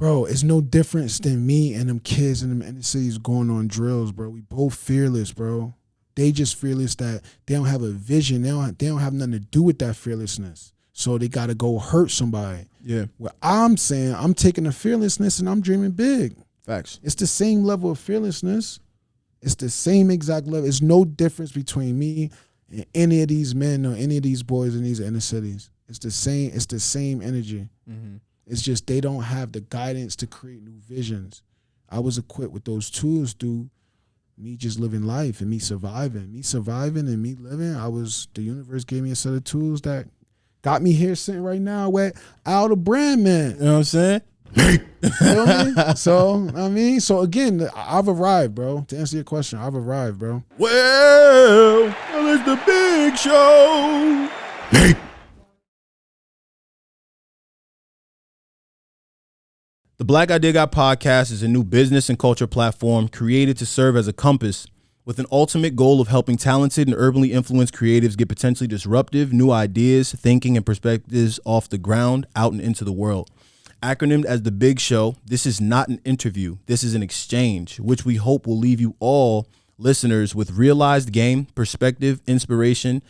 Bro, it's no difference than me and them kids in them inner cities going on drills, bro. We both fearless, bro. They just fearless that they don't have a vision. They don't have nothing to do with that fearlessness. So they got to go hurt somebody. Yeah. What I'm saying, I'm taking the fearlessness and I'm dreaming big. Facts. It's the same level of fearlessness. It's the same exact level. It's no difference between me and any of these men or any of these boys in these inner cities. It's the same. It's the same energy. Mm-hmm. It's just they don't have the guidance to create new visions. I was equipped with those tools through me just living life and me surviving and me living. The universe gave me a set of tools that got me here sitting right now with Al the brand man. You know what I'm saying? Feel me? So again, I've arrived, bro. To answer your question, I've arrived, bro. Well, it's the big show. The Black Idea Guy podcast is a new business and culture platform created to serve as a compass with an ultimate goal of helping talented and urbanly influenced creatives get potentially disruptive new ideas, thinking, and perspectives off the ground out and into the world. Acronymed as The Big Show, this is not an interview. This is an exchange, which we hope will leave you all listeners with realized game, perspective, inspiration,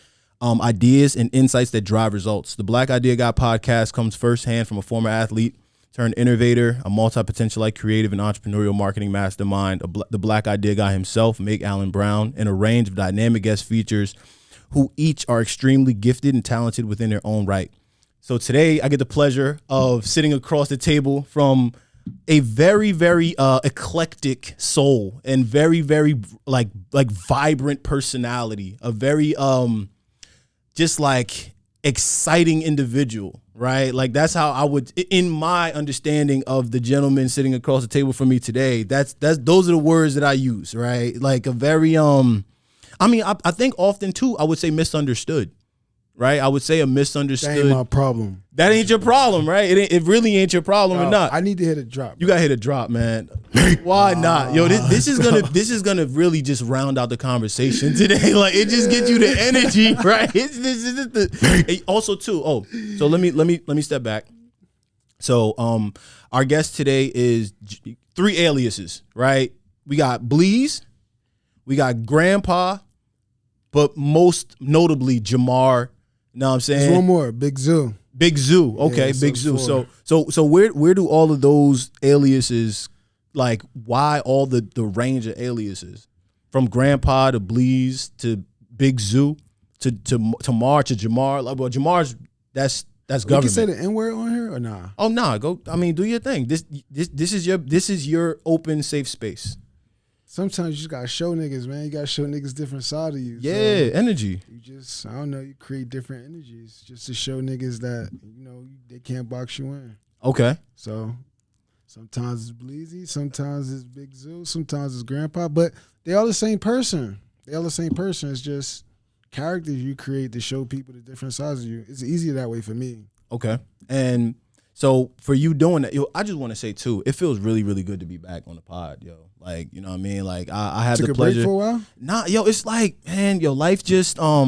ideas, and insights that drive results. The Black Idea Guy podcast comes firsthand from a former athlete turned innovator, a multi-potentialite creative and entrepreneurial marketing mastermind, the Black Idea Guy himself, Make Allen Brown, and a range of dynamic guest features who each are extremely gifted and talented within their own right. So today I get the pleasure of sitting across the table from a very, very eclectic soul and very, very like vibrant personality, a very just like exciting individual, right? Like that's how I would, in my understanding of the gentleman sitting across the table from me today, those are the words that I use, right? Like a very I think often too I would say misunderstood. Right, I would say a misunderstood. That ain't my problem. That ain't your problem, right? It really ain't your problem or not. I need to hit a drop. You gotta hit a drop, man. Why not? Yo, this is gonna really just round out the conversation today. Like it just gets you the energy, right? Also too. Oh, so let me step back. So our guest today is 3 aliases, right? We got Bleez, we got GrandPA, but most notably Jhamar. Know what I'm saying? There's one more, Big Zoo. Big Zoo. Okay, yeah, Big Zoo. So where do all of those aliases, like why all the range of aliases? From GrandPA to Bleez to Big Zoo to Jhamar to Jhamar. Like, well, Jamar's that's government. You can say the N-word on here or nah? Oh nah, go. I mean, do your thing. This is your open, safe space. Sometimes you just gotta show niggas, man. You gotta show niggas different side of you. Yeah, so energy. You just, I don't know, you create different energies just to show niggas that, you know, they can't box you in. Okay. So sometimes it's Bleezy, sometimes it's Big Zoo, sometimes it's GrandPA, but they all the same person. It's just characters you create to show people the different sides of you. It's easier that way for me. Okay. And so for you doing that, yo, I just want to say too, it feels really, really good to be back on the pod, yo. Like, you know what I mean? Like I had the pleasure. Took a break for a while? Nah, yo, it's like, man, yo, life just you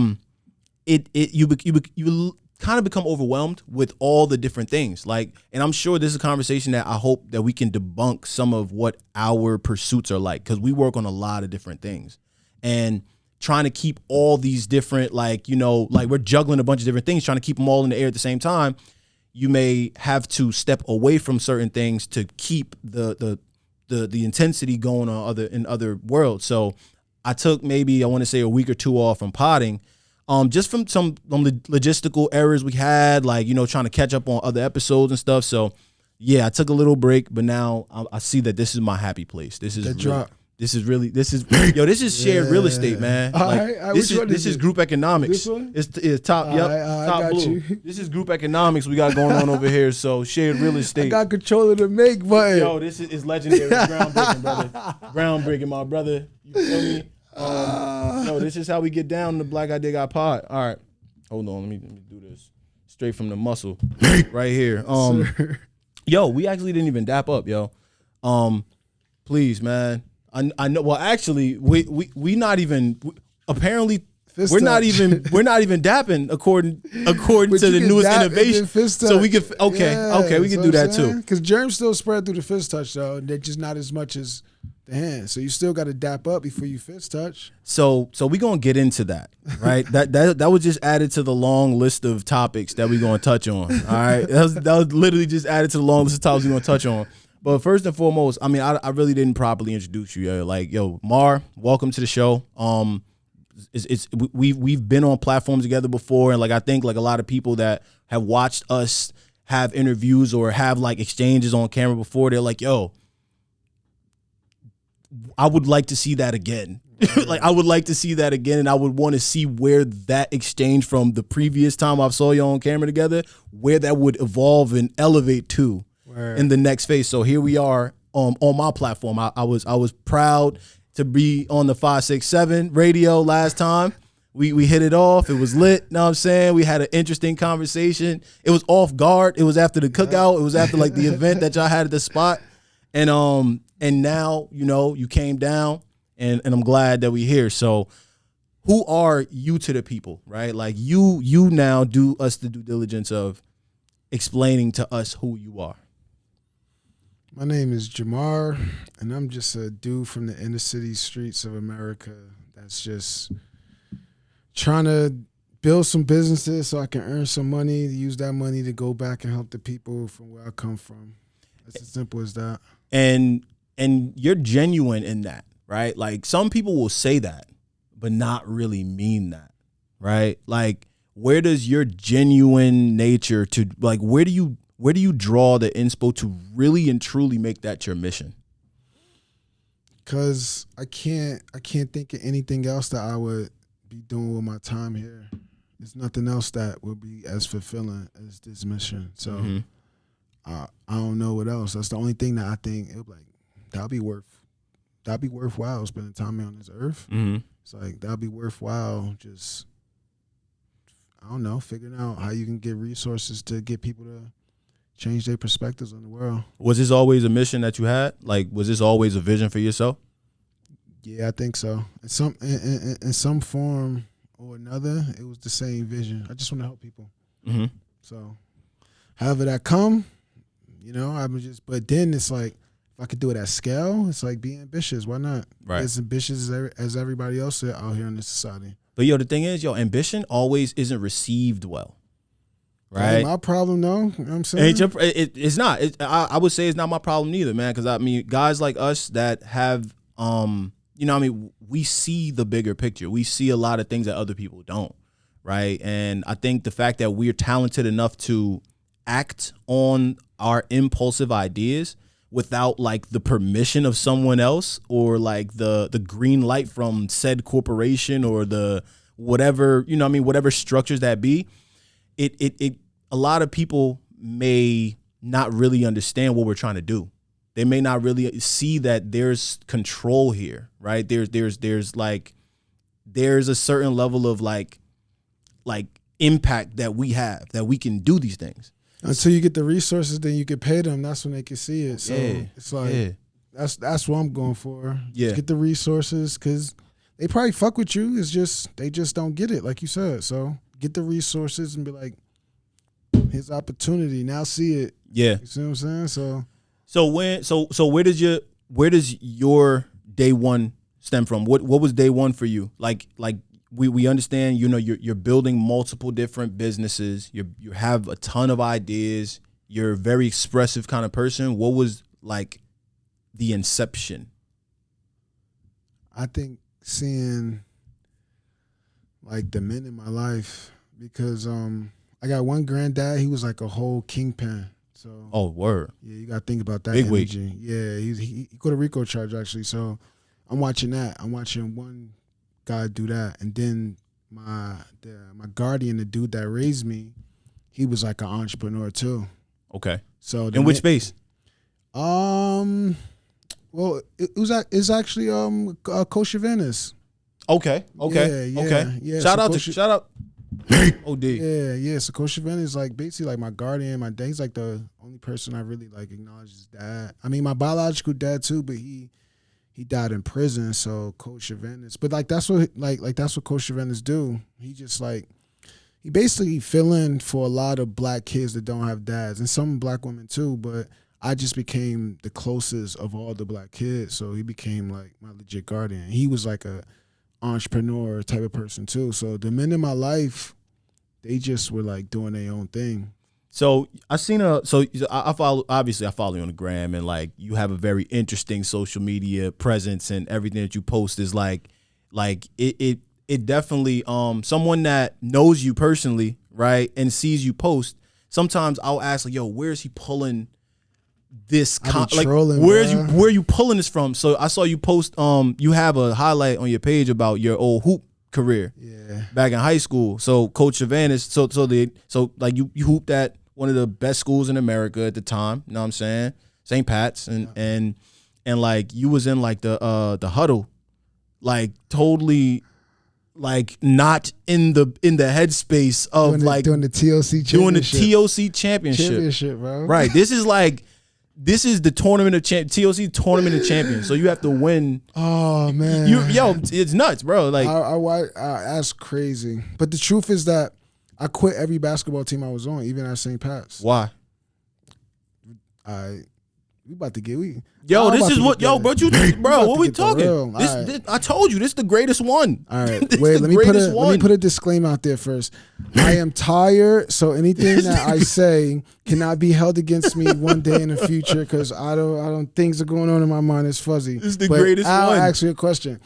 kind of become overwhelmed with all the different things. Like, and I'm sure this is a conversation that I hope that we can debunk some of what our pursuits are like, because we work on a lot of different things. And trying to keep all these different, like, you know, like we're juggling a bunch of different things, trying to keep them all in the air at the same time. You may have to step away from certain things to keep the intensity going on in other worlds. So I took maybe, I want to say, a week or 2 off from potting, just from some logistical errors we had, like, you know, trying to catch up on other episodes and stuff. So yeah, I took a little break, but now I see that this is my happy place. This is This is shared real estate, man. Like, this is group economics. This one? It's top. Top blue. This is group economics we got going on over here. So shared real estate. I got control of the make button. Yo, this is legendary. It's groundbreaking, brother. Groundbreaking, my brother. You feel me? No, this is how we get down the Black Idea Guy pod. All right, hold on. Let me do this straight from the muscle, right here. Yo, we actually didn't even dap up, yo. Please, man. I know. Well, actually, we not even. Apparently, Fist we're not touch. even dapping according But to you the can newest dap and then innovation. fist So we touch. can okay, we can do that too. Because germs still spread through the fist touch though. They're just not as much as the hand. So you still got to dap up before you fist touch. So we gonna get into that, right? that was just added to the long list of topics that we gonna touch on. All right, that was literally just added to the long list of topics we gonna touch on. But first and foremost, I mean, I really didn't properly introduce you. Like, yo, Mar, welcome to the show. We've been on platforms together before, and like I think like a lot of people that have watched us have interviews or have like exchanges on camera before, they're like, yo, I would like to see that again. Like I would like to see that again, and I would want to see where that exchange from the previous time I saw you on camera together, where that would evolve and elevate to in the next phase. So here we are on my platform. I was proud to be on the 567 radio last time. We hit it off. It was lit. Know what I'm saying? We had an interesting conversation. It was off guard. It was after the cookout. It was after like the event that y'all had at the spot. And now, you know, you came down and I'm glad that we're here. So who are you to the people, right? Like you now do us the due diligence of explaining to us who you are. My name is Jhamar, and I'm just a dude from the inner city streets of America that's just trying to build some businesses so I can earn some money, use that money to go back and help the people from where I come from. It's as simple as that. And you're genuine in that, right? Like some people will say that, but not really mean that, right? Like where does your genuine nature to like, where do you draw the inspo to really and truly make that your mission? Cause I can't think of anything else that I would be doing with my time here. There's nothing else that would be as fulfilling as this mission. So I don't know what else. That's the only thing that I think it like that'd be worthwhile spending time here on this earth. It's like that'd be worthwhile just I don't know, figuring out how you can get resources to get people to change their perspectives on the world. Was this always a mission that you had? Like, was this always a vision for yourself? Yeah, I think so. In some form or another, it was the same vision. I just want to help people. So, however that come, you know, but then it's like, if I could do it at scale, it's like be ambitious. Why not? Right. As ambitious as everybody else out here in this society. But yo, the thing is, ambition always isn't received well. Right. Ain't my problem, though. You know what I'm saying? It's not. I would say it's not my problem neither, man. Because I mean, guys like us that have, you know, I mean, we see the bigger picture. We see a lot of things that other people don't, right? And I think the fact that we're talented enough to act on our impulsive ideas without like the permission of someone else or like the green light from said corporation or the whatever, you know what I mean, whatever structures that be, it a lot of people may not really understand what we're trying to do. They may not really see that there's control here, right? There's a certain level of like impact that we have, that we can do these things. Until you get the resources, then you can pay them. That's when they can see it. So it's like that's what I'm going for. Yeah. Just get the resources because they probably fuck with you. It's just they just don't get it, like you said. So get the resources and be like, here's opportunity. Now see it. Yeah. You see what I'm saying? So where does your day one stem from? What was day one for you? Like we understand, you know, you're building multiple different businesses. You have a ton of ideas. You're a very expressive kind of person. What was like the inception? I think seeing like the men in my life because I got one granddad. He was like a whole kingpin. So word. Yeah, you gotta think about that. Big energy. week. Yeah, he got a RICO charge actually. So I'm watching that. I'm watching one guy do that, and then my guardian, the dude that raised me, he was like an entrepreneur too. Okay. So in which space? Well, it's actually Kosher Venice. Okay. Yeah. Shout out. OD. Yeah. So Kosher Venice is like basically like my guardian, my dad. He's like the only person I really like acknowledge as dad. I mean, my biological dad too, but he he died in prison. So Coach Chavannes, but like that's what that's what Coach Chavannes do. He just like he basically fill in for a lot of black kids that don't have dads, and some black women too. But I just became the closest of all the black kids, so he became like my legit guardian. He was like a entrepreneur type of person too. So the men in my life, they just were like doing their own thing. So I follow, obviously I follow you on the gram, and like you have a very interesting social media presence, and everything that you post is like it definitely someone that knows you personally, right, and sees you post. Sometimes I'll ask like, yo, where's he pulling this like where are you pulling this from? So I saw you post you have a highlight on your page about your old hoop career back in high school. So Coach Chavannes, so like you hooped at one of the best schools in America at the time, you know what I'm saying, St. Pat's, and like you was in like the huddle, like totally like not in the headspace of doing the TOC championship, bro. Right. This is the tournament of TOC tournament of champions. So you have to win. Oh man, it's nuts, bro. Like that's crazy. But the truth is that I quit every basketball team I was on, even at St. Pat's. Why? We about to get bro. What we talking? I told you this is the greatest one. All right, wait. Let me put a disclaimer out there first. I am tired, so anything that I say cannot be held against me one day in the future because I don't things are going on in my mind. It's fuzzy. This is the greatest one. I'll ask you a question.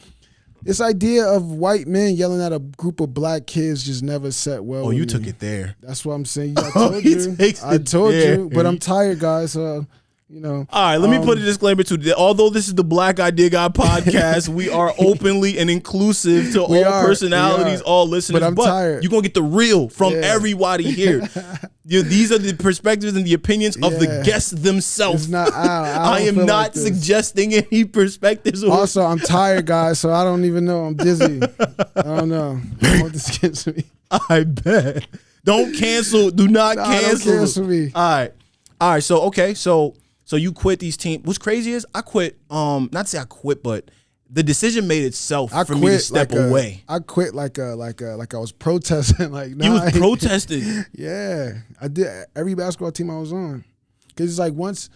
This idea of white men yelling at a group of black kids just never set well. Oh, you with took me. it there. That's what I'm saying. I told you, but I'm tired, guys. You know. All right, let me put a disclaimer too. Although this is the Black Idea Guy podcast, we are openly and inclusive to all personalities, all listeners. But I'm tired. You're going to get the real from everybody here. These are the perspectives and the opinions of the guests themselves. It's not, I am not suggesting any perspectives. Also, I'm tired, guys, so I don't even know. I'm dizzy. I don't know. I want this gets me. I bet. Don't cancel. Do not cancel. Don't cancel me. All right. So, okay. So you quit these teams. What's crazy is I quit. Not to say I quit, but the decision made itself for me to step away. I quit like I was protesting. Like you was protesting. Yeah, I did every basketball team I was on. Cause it's like once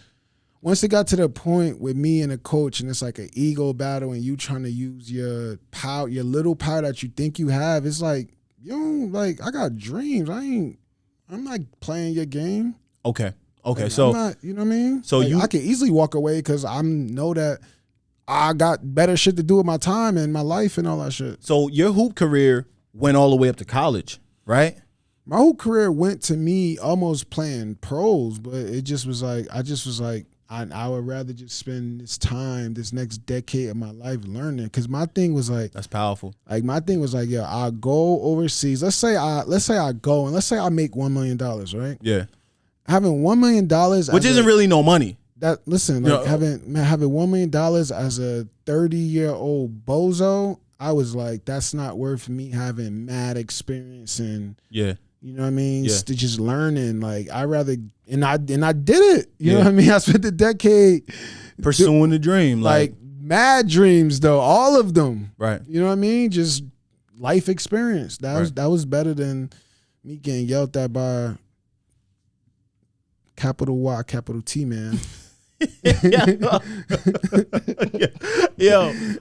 it got to the point with me and a coach, and it's like an ego battle, and you trying to use your power, your little power that you think you have. It's like I got dreams. I'm not playing your game. Okay. Like, so I'm not, you know what I mean? So I can easily walk away because I know that I got better shit to do with my time and my life and all that shit. So your hoop career went all the way up to college, right? My hoop career went to me almost playing pros, but it just was like I would rather just spend this next decade of my life learning. Because my thing was like, that's powerful. Like my thing was like, I'll go overseas. Let's say I go and let's say I make $1 million, right? Yeah. Having $1 million, which isn't really no money. Having $1 million as a 30-year-old bozo, I was like, that's not worth me having mad experience and you know what I mean, just learning. Like I rather and I did it. You know what I mean. I spent the decade pursuing the dream, like mad dreams though, all of them. Right. You know what I mean? Just life experience. That was better than me getting yelled at by capital Y, capital T, man.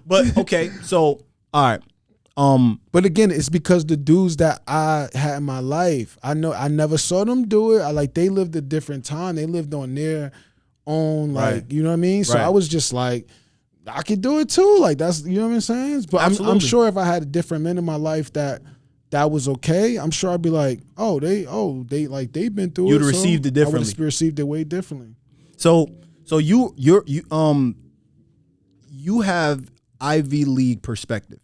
But okay, so all right. But again, it's because the dudes that I had in my life, I know I never saw them do it. They lived a different time. They lived on their own, you know what I mean? So I was just like, I could do it too. Like that's, you know what I'm saying? But I'm sure if I had a different men in my life that was okay, I'm sure I'd be like, they've been through it. You'd received it differently. I would have received it way differently. So you have Ivy League perspective,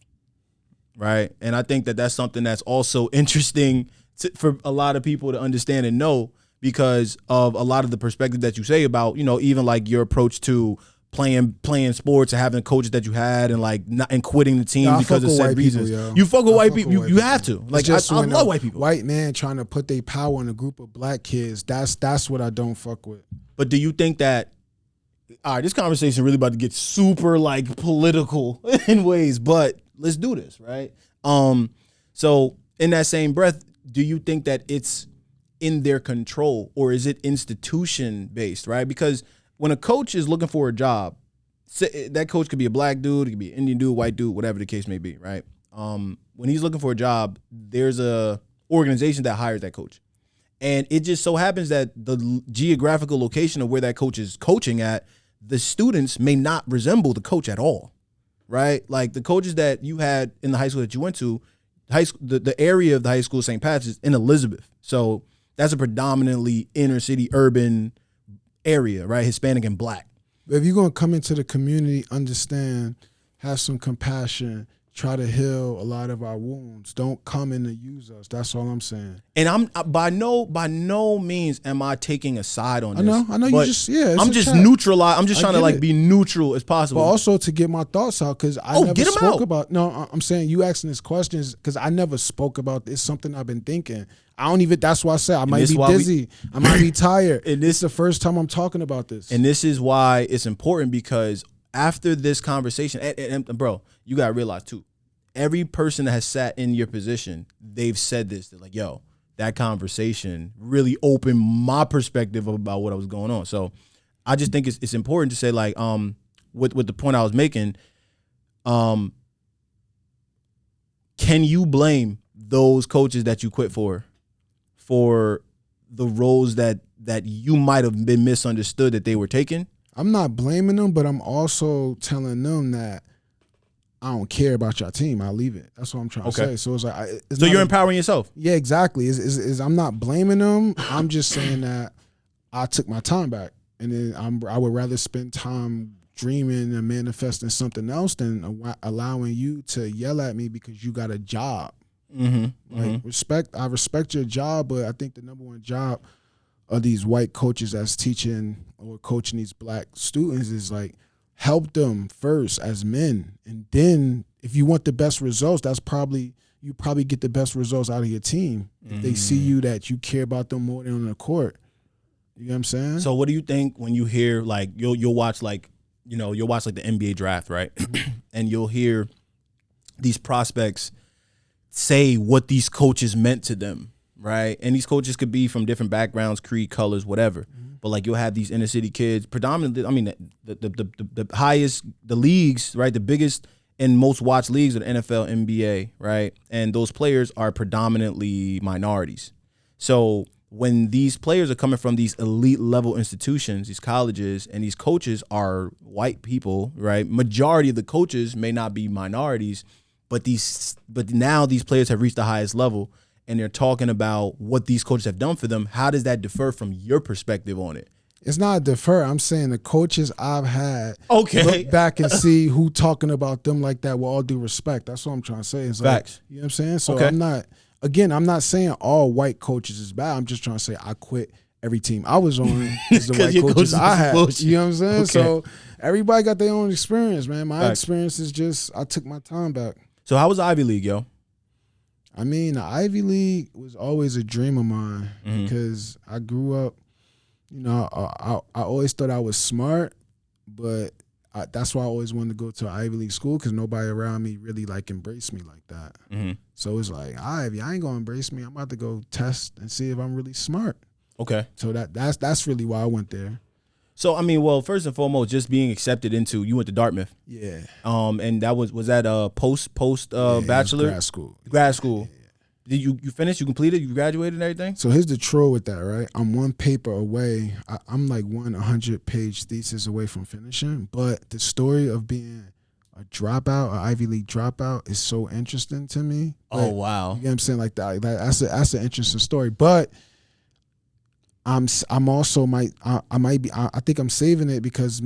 right? And I think that's something that's also interesting for a lot of people to understand and know because of a lot of the perspective that you say about, even like your approach to playing sports and having coaches that you had and quitting the team because of said reasons. You fuck with white people. You have to. Like I love white people. White man trying to put their power on a group of black kids. That's what I don't fuck with. But do you think that all right, this conversation really about to get super like political in ways, but let's do this, right? So in that same breath, do you think that it's in their control or is it institution based, right? Because when a coach is looking for a job, that coach could be a black dude, it could be an Indian dude, white dude, whatever the case may be, right? When he's looking for a job, there's a organization that hires that coach. And it just so happens that the geographical location of where that coach is coaching at, the students may not resemble the coach at all, right? Like the coaches that you had in the high school that you went to, the area of the high school, St. Pat's, is in Elizabeth. So that's a predominantly inner city urban area, right? Hispanic and black. If you're going to come into the community, understand, have some compassion, try to heal a lot of our wounds. Don't come in to use us. That's all I'm saying. And I'm by no means am I taking a side on this. I know. You just I'm just neutralized. I'm just trying to like be neutral as possible. But also to get my thoughts out because I never spoke about. No, I'm saying you asking this questions because I never spoke about. It's something I've been thinking. I don't even. That's why I said I might be dizzy. I might be tired. And this is the first time I'm talking about this. And this is why it's important because after this conversation, and bro, you gotta realize too. Every person that has sat in your position, they've said this. They're like, yo, that conversation really opened my perspective about what was going on. So I just think it's important to say, like, with the point I was making, can you blame those coaches that you quit for the roles that you might have been misunderstood that they were taking? I'm not blaming them, but I'm also telling them that I don't care about your team. I'll leave it. That's what I'm trying to say. So it's like, so you're empowering yourself. Yeah, exactly. I'm not blaming them. I'm just saying that I took my time back, and then I would rather spend time dreaming and manifesting something else than allowing you to yell at me because you got a job. Respect. I respect your job, but I think the number one job of these white coaches that's teaching or coaching these black students is like, help them first as men, and then if you want the best results, you probably get the best results out of your team if they see you that you care about them more than on the court. You know what I'm saying? So what do you think when you hear like you'll watch like the NBA draft, right? And you'll hear these prospects say what these coaches meant to them, right? And these coaches could be from different backgrounds, creed, colors, whatever. But like you'll have these inner city kids, predominantly. I mean, the highest, the leagues, right? The biggest and most watched leagues are the NFL, NBA, right? And those players are predominantly minorities. So when these players are coming from these elite level institutions, these colleges, and these coaches are white people, right? Majority of the coaches may not be minorities, but now these players have reached the highest level. And they're talking about what these coaches have done for them. How does that differ from your perspective on it? It's not defer. I'm saying the coaches I've had look back and see who talking about them like that with all due respect. That's what I'm trying to say. It's Facts. Like, you know what I'm saying? So I'm not saying all white coaches is bad. I'm just trying to say I quit every team I was on is the white coaches I had. Bullshit. You know what I'm saying? Okay. So everybody got their own experience, man. My experience is just I took my time back. So how was Ivy League, yo? I mean, the Ivy League was always a dream of mine because I grew up, you know, I always thought I was smart, but that's why I always wanted to go to an Ivy League school because nobody around me really like embraced me like that. So it's like, Ivy, I ain't gonna embrace me. I'm about to go test and see if I'm really smart. Okay. So that's really why I went there. So I mean, well, first and foremost, just being accepted into, you went to Dartmouth. Yeah. And that was that post bachelor? Grad school. Grad school. Yeah. Did you finish? You completed? You graduated and everything? So here's the troll with that, right? I'm one paper away. I'm like 100-page thesis away from finishing. But the story of being a dropout, an Ivy League dropout, is so interesting to me. Oh, wow. You know what I'm saying? Like that's an interesting story. But I'm also I think I'm saving it because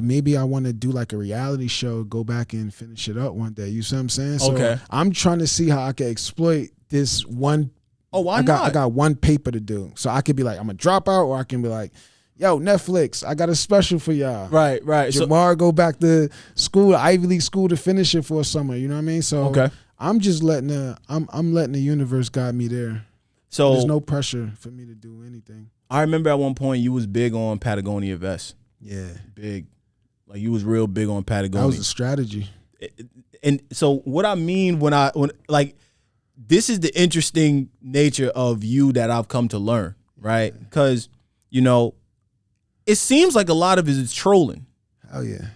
maybe I want to do like a reality show, go back and finish it up one day. You see what I'm saying? So I'm trying to see how I can exploit this one. Oh, why not? I got one paper to do. So I could be like, I'm a dropout, or I can be like, yo, Netflix, I got a special for y'all. Right. Jhamar go back to school, Ivy League school, to finish it for a summer. You know what I mean? So I'm just letting the universe guide me there. So there's no pressure for me to do anything. I remember at one point you was big on Patagonia vests. Yeah. Big. Like you was real big on Patagonia. That was a strategy. And so what I mean when like this is the interesting nature of you that I've come to learn, right? Because, you know, it seems like a lot of it is trolling. Hell yeah.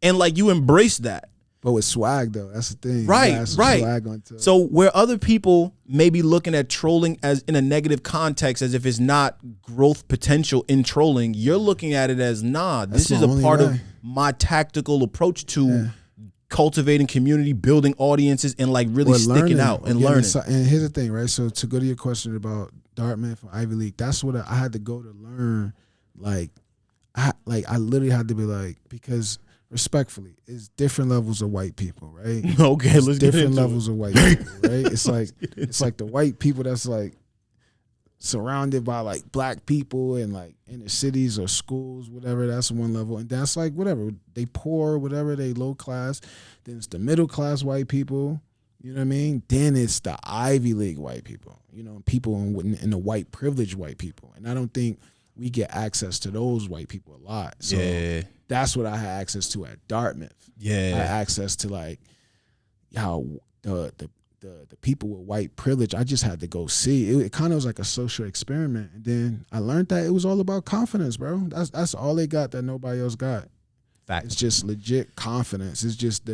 And like you embrace that. But with swag though, that's the thing. Right. Swag onto it. So where other people may be looking at trolling as in a negative context, as if it's not growth potential in trolling, you're looking at it as, nah, this is a part of my tactical approach to cultivating community, building audiences, and like really sticking out and learning. And here's the thing, right? So to go to your question about Dartmouth or Ivy League, that's what I had to go to learn. Like I literally had to be like, because respectfully, it's different levels of white people, right? Okay, let's get different into levels of white people, right? It's like the white people that's like surrounded by like black people and like inner cities or schools, whatever. That's one level, and that's like whatever they poor, whatever they low class. Then it's the middle class white people. You know what I mean? Then it's the Ivy League white people. You know, people in the white privileged white people, and I don't think we get access to those white people a lot. So that's what I had access to at Dartmouth. I had access to like how the people with white privilege. I just had to go see. It kind of was like a social experiment. And then I learned that it was all about confidence, bro. That's all they got that nobody else got. Fact. It's just legit confidence. It's just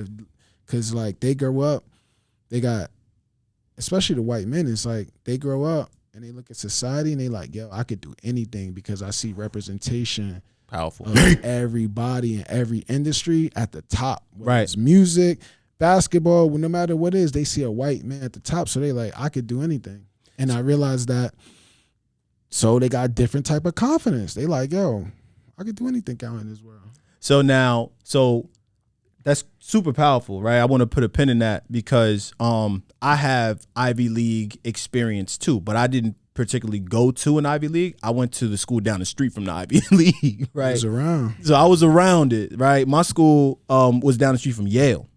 because like they grow up, they got, especially the white men, it's like they grow up and they look at society and they like, yo, I could do anything because I see representation powerful of everybody in every industry at the top. Whether right. It's music, basketball, no matter what it is, they see a white man at the top. So they like, I could do anything. And I realized that, so they got different type of confidence. They like, yo, I could do anything out in this world. So that's super powerful, right? I want to put a pin in that because I have Ivy League experience too, but I didn't particularly go to an Ivy League. I went to the school down the street from the Ivy League, right? I was around. So I was around it, right? My school was down the street from Yale,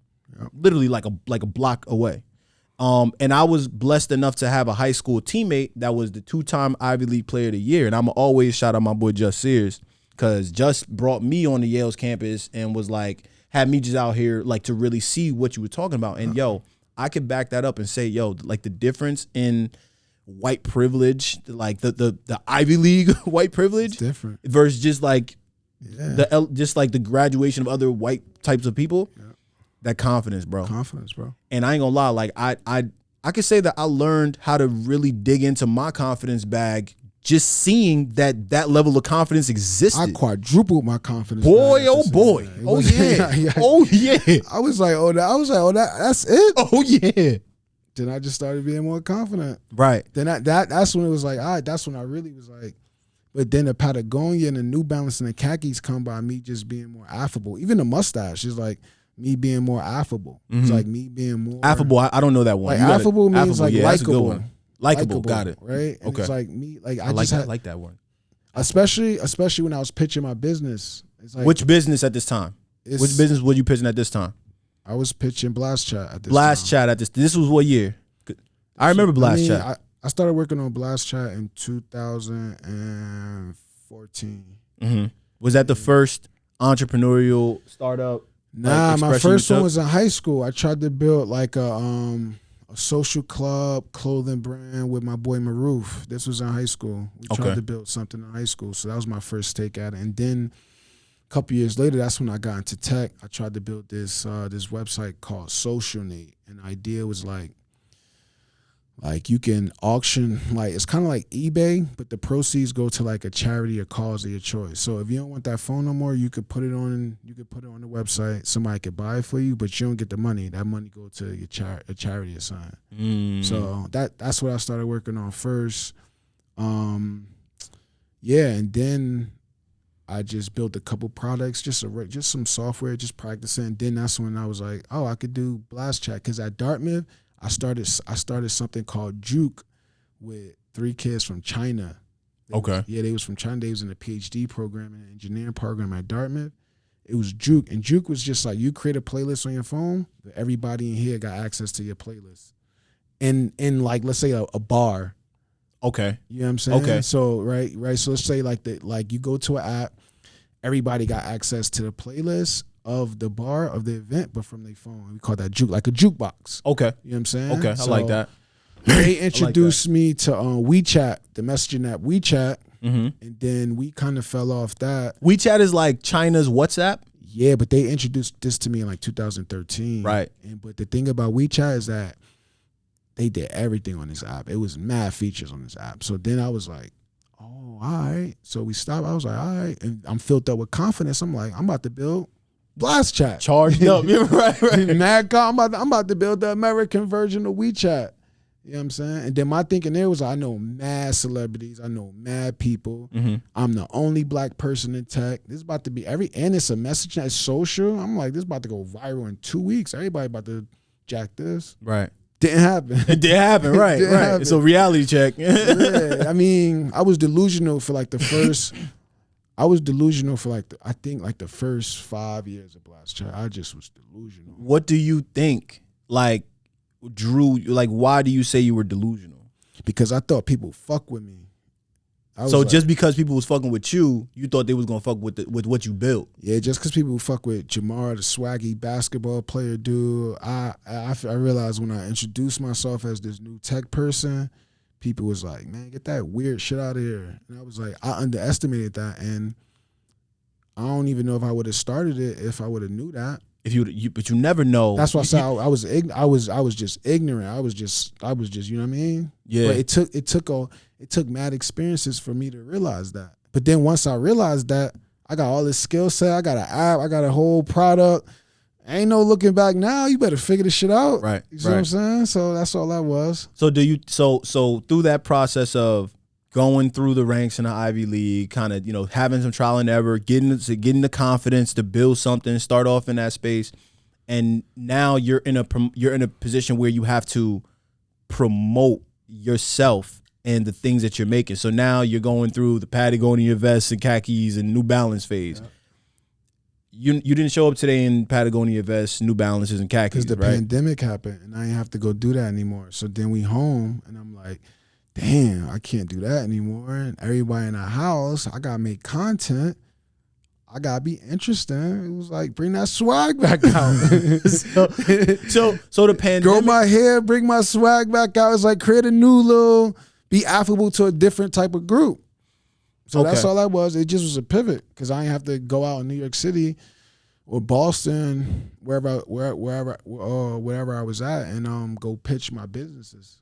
literally like a block away. And I was blessed enough to have a high school teammate that was the 2-time Ivy League Player of the Year. And I'm always shout out my boy Just Sears because Just brought me on the Yale's campus and was like, had me just out here like to really see what you were talking about. And yo, I could back that up and say, yo, like the difference in white privilege, like the Ivy League white privilege, it's different versus just like the graduation of other white types of people. Yeah. That confidence, bro. And I ain't gonna lie, like I could say that I learned how to really dig into my confidence bag just seeing that level of confidence existed. I quadrupled my confidence. Boy, oh boy. Oh yeah. Oh yeah. I was like, that's it. Oh yeah. Then I just started being more confident. Right. Then that's when it was like, all right, that's when I really was like, but then the Patagonia and the New Balance and the khakis come by me just being more affable. Even the mustache is like me being more affable. Mm-hmm. It's like me being more affable. I don't know that one. Like affable means like likable. Likeable, got it. Right? And okay. It's like me, like I like that one. Especially when I was pitching my business. It's like, which business at this time? Which business were you pitching at this time? I was pitching Blast Chat at this time. Blast Chat at this. This was what year? I remember Blast Chat. I started working on Blast Chat in 2014. Mm-hmm. Was that the first entrepreneurial startup? Nah, my first one was in high school. I tried to build like a social club clothing brand with my boy Maroof. This was in high school. We tried to build something in high school. So that was my first take at it. And then a couple years later, that's when I got into tech. I tried to build this website called Social Need. And the idea was like you can auction, like it's kind of like eBay, but the proceeds go to like a charity or cause of your choice. So if you don't want that phone no more, you could put it on the website. Somebody could buy it for you, but you don't get the money. That money go to your a charity or something. So that's what I started working on first. And then I just built a couple products, just some software, just practicing. And then that's when I was like, oh, I could do Blast Chat, because at Dartmouth, I started something called Juke with 3 kids from China. They was from China. They was in a PhD program in an engineering program at Dartmouth. It was Juke, and Juke was just like you create a playlist on your phone, but everybody in here got access to your playlist. In like let's say a bar. Okay. You know what I'm saying? Okay. So right. So let's say like you go to an app, everybody got access to the playlist of the bar of the event, but from their phone. We call that like a jukebox. Okay. You know what I'm saying? Okay, I like that. They introduced me to WeChat, the messaging app WeChat, and then we kind of fell off that. WeChat is like China's WhatsApp? Yeah, but they introduced this to me in like 2013. Right. But the thing about WeChat is that they did everything on this app. It was mad features on this app. So then I was like, oh, all right. So we stopped. I was like, all right. And I'm filled up with confidence. I'm like, I'm about to build Blast Chat. Charged up. Yeah, right. Mad, I'm about to build the American version of WeChat. You know what I'm saying? And then my thinking there was, I know mad celebrities. I know mad people. I'm the only black person in tech. This is about to be and it's a message that's social. I'm like, this is about to go viral in 2 weeks. Everybody about to jack this. Right. Didn't happen. It did happen, right, Didn't right. happen. It's a reality check. Yeah, I mean, I was delusional for like the first, I think like the first 5 years of Blast Chat. I just was delusional. What do you think, like, why do you say you were delusional? Because I thought people fuck with me. So just because people was fucking with you, you thought they was gonna fuck with what you built? Yeah, just because people fuck with Jhamar, the swaggy basketball player dude. I realized when I introduced myself as this new tech person, people was like, man, get that weird shit out of here. And I was like, I underestimated that, and I don't even know if I would have started it if I would have knew that. But you never know. That's why I said I was just ignorant. I was just, you know what I mean? Yeah. But it took mad experiences for me to realize that. But then once I realized that, I got all this skill set. I got an app. I got a whole product. Ain't no looking back now. You better figure this shit out. Right. You see what I'm saying? So that's all that was. So so through that process of going through the ranks in the Ivy League, kind of, having some trial and error, getting the confidence to build something, start off in that space, and now you're in a position where you have to promote yourself and the things that you're making. So now you're going through the Patagonia vests and khakis and New Balance phase. Yeah. You didn't show up today in Patagonia vests, New Balances, and khakis, because the pandemic happened, and I didn't have to go do that anymore. So then we home, and I'm like, damn, I can't do that anymore. And everybody in the house, I gotta make content. I gotta be interesting. It was like, bring that swag back out. so the pandemic, grow my hair, bring my swag back out. It's like create a new little, be affable to a different type of group. So that's all that was. It just was a pivot because I didn't have to go out in New York City or Boston, wherever I was at, and go pitch my businesses.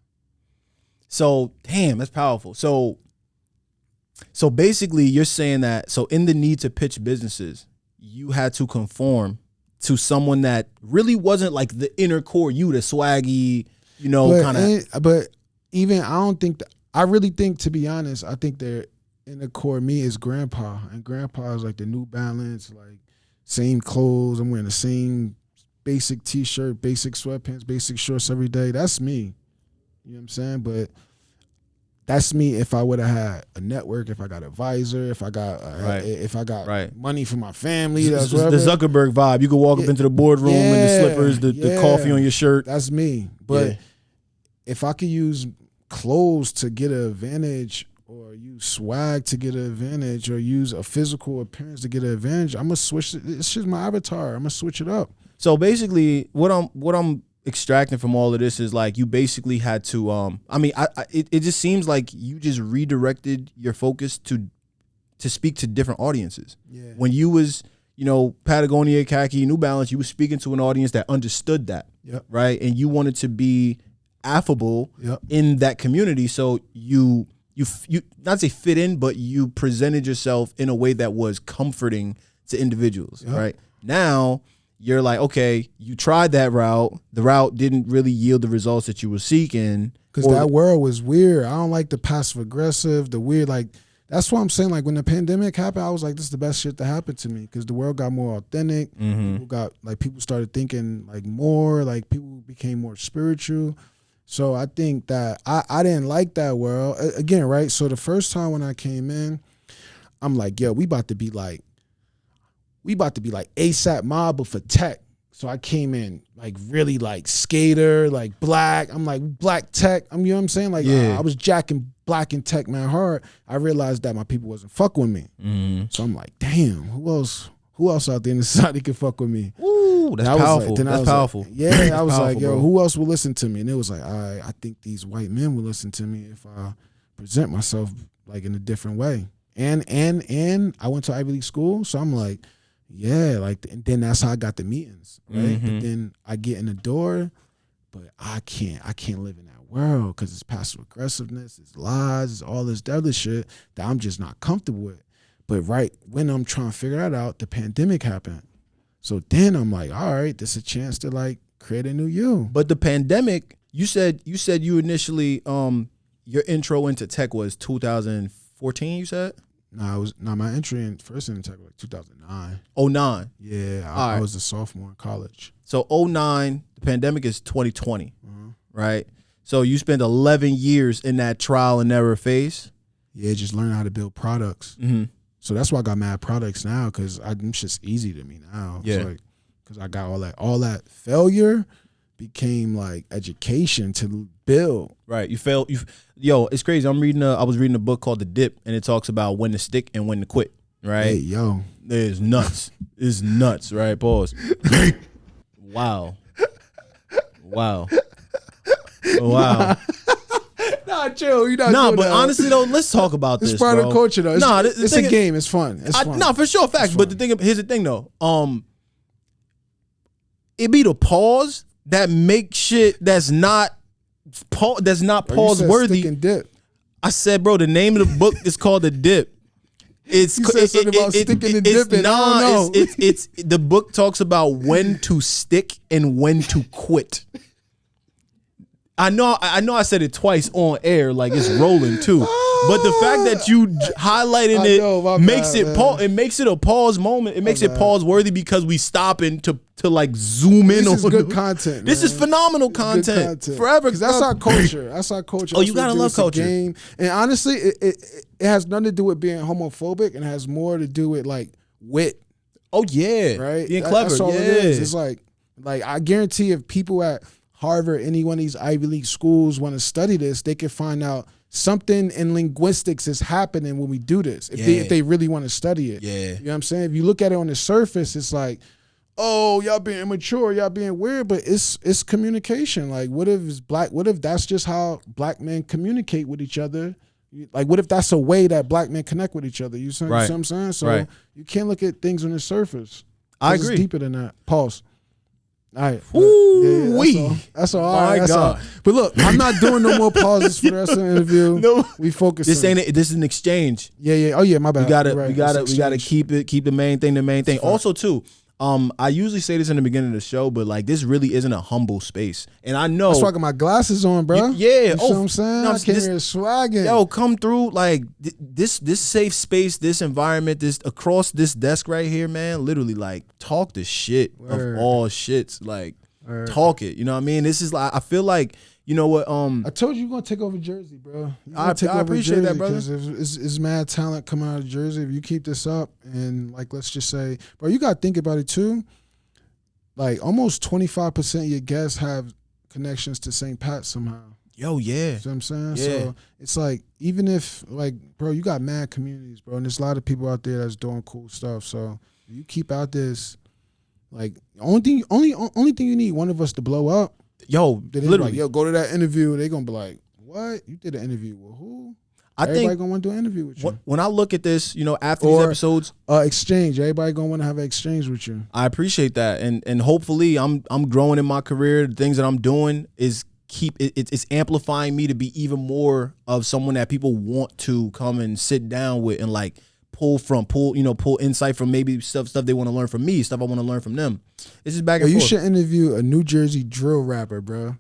So damn, that's powerful. So basically, you're saying that, so in the need to pitch businesses, you had to conform to someone that really wasn't like the inner core you, the swaggy, kind of. But even I really think, to be honest, I think the inner core me is GrandPA, and GrandPA is like the New Balance, like same clothes. I'm wearing the same basic T-shirt, basic sweatpants, basic shorts every day. That's me. You know what I'm saying? But that's me if I would have had a network, if I got an advisor, if I got money from my family. That's the Zuckerberg vibe. You could walk up into the boardroom in the slippers, the coffee on your shirt. That's me. But if I could use clothes to get an advantage, or use swag to get an advantage, or use a physical appearance to get an advantage, I'm gonna switch it. It's just my avatar. I'm gonna switch it up. So basically, what I'm extracting from all of this is like you basically had to it just seems like you just redirected your focus to speak to different audiences. Yeah. When you was Patagonia, khaki, New Balance, you were speaking to an audience that understood that. Yep. Right, and you wanted to be affable in that community, so you not say fit in, but you presented yourself in a way that was comforting to individuals. Right now, you're like, okay, you tried that route. The route didn't really yield the results that you were seeking. Because that world was weird. I don't like the passive aggressive, the weird, like, that's what I'm saying. Like, when the pandemic happened, I was like, this is the best shit that happened to me. Because the world got more authentic. People started thinking like more, like people became more spiritual. So I think that I didn't like that world. Again, right? So the first time when I came in, I'm like, yo, we about to be like ASAP Mob, but for tech. So I came in like really like skater, like black. I'm like black tech. You know what I'm saying? Like I was jacking black and tech man hard. I realized that my people wasn't fuck with me. So I'm like, damn, who else out there in the society can fuck with me? Ooh, that's powerful. Like, that's powerful. Like, yeah, I was like, yo, bro. who else will listen to me? And it was like, I think these white men will listen to me if I present myself like in a different way. And I went to Ivy League school, so I'm like, yeah, like, and then that's how I got the meetings, right? But then I get in the door, but I can't live in that world because it's passive aggressiveness, it's lies, it's all this other shit that I'm just not comfortable with. But right when I'm trying to figure that out, the pandemic happened. So then I'm like, all right, this is a chance to like create a new you. But the pandemic, you said you initially your intro into tech was 2014, you said? No, my entry in first in tech was like 2009. 09. Yeah, I was a sophomore in college. So 09, the pandemic is 2020, right? So you spent 11 years in that trial and error phase. Yeah, just learning how to build products. So that's why I got mad products now, because it's just easy to me now. Yeah. Like, because I got all that failure became like education to build. Right. You failed. Yo, it's crazy. I was reading a book called The Dip, and it talks about when to stick and when to quit. Right. Hey, yo. It's nuts. It's nuts. Right. Pause. Wow. Wow. Wow. Nah, chill. You not nah, doing but that. honestly though, let's talk about this. It's part bro. of culture though. It's a game. It's fun. It's fun. No, for sure, facts. But here's the thing though. It be the pause that make shit that's not pause worthy. Stick and dip. I said, bro, the name of the book is called The Dip. It's you said something about sticking and dipping. Nah, I don't know. it's the book talks about when to stick and when to quit. I know I said it twice on air, like it's rolling too. But the fact that you highlighting it makes it it makes it a pause moment. It makes it pause worthy because we stopping to like zoom in on. This is good content. This is phenomenal content. Forever. Because that's our culture. That's our culture. Oh, you gotta love culture. Game. And honestly, it has nothing to do with being homophobic, and it has more to do with like wit. Oh yeah, right. Being clever. That's all yeah. it is. It's like I guarantee if people at Harvard, any one of these Ivy League schools want to study this, they can find out something in linguistics is happening when we do this. If they really want to study it. Yeah. You know what I'm saying? If you look at it on the surface, it's like, oh, y'all being immature, y'all being weird, but it's communication. Like, what if that's just how black men communicate with each other? Like, what if that's a way that black men connect with each other? You see what I'm saying? So you can't look at things on the surface. I agree. It's deeper than that. Pause. All right. That's all. My God. All. But look, I'm not doing no more pauses for the rest of the interview. No. We focus. This ain't it. This is an exchange. Yeah. Oh yeah, my bad. We gotta keep the main thing. Also too, I usually say this in the beginning of the show, but like this really isn't a humble space. And I know that's why I got my glasses on, bro. Yeah. You know what I'm saying? I came here swagging. Yo, come through like this safe space, this environment, this across this desk right here, man. Literally, like talk the shit of all shits. Like talk it. You know what I mean? This is like I feel like. You know what? I told you you're gonna take over Jersey, bro. I appreciate that, brother. It's mad talent coming out of Jersey. If you keep this up, and like, let's just say, bro, you gotta think about it too. Like, almost 25% of your guests have connections to St. Pat somehow. Yo, yeah. You know what I'm saying? Yeah. So it's like, even if, like, bro, you got mad communities, bro, and there's a lot of people out there that's doing cool stuff. So you keep out this, like, only thing you need one of us to blow up. Yo, literally. Like, yo, go to that interview. They're going to be like, what? You did an interview with who? Everybody going to want to do an interview with you. When I look at this, you know, after these episodes. Exchange. Everybody going to want to have an exchange with you. I appreciate that. And hopefully I'm growing in my career. The things that I'm doing is it's amplifying me to be even more of someone that people want to come and sit down with and like pull insight from, maybe stuff they want to learn from me, stuff I want to learn from them. It's just back and forth. You should interview a New Jersey drill rapper, bro.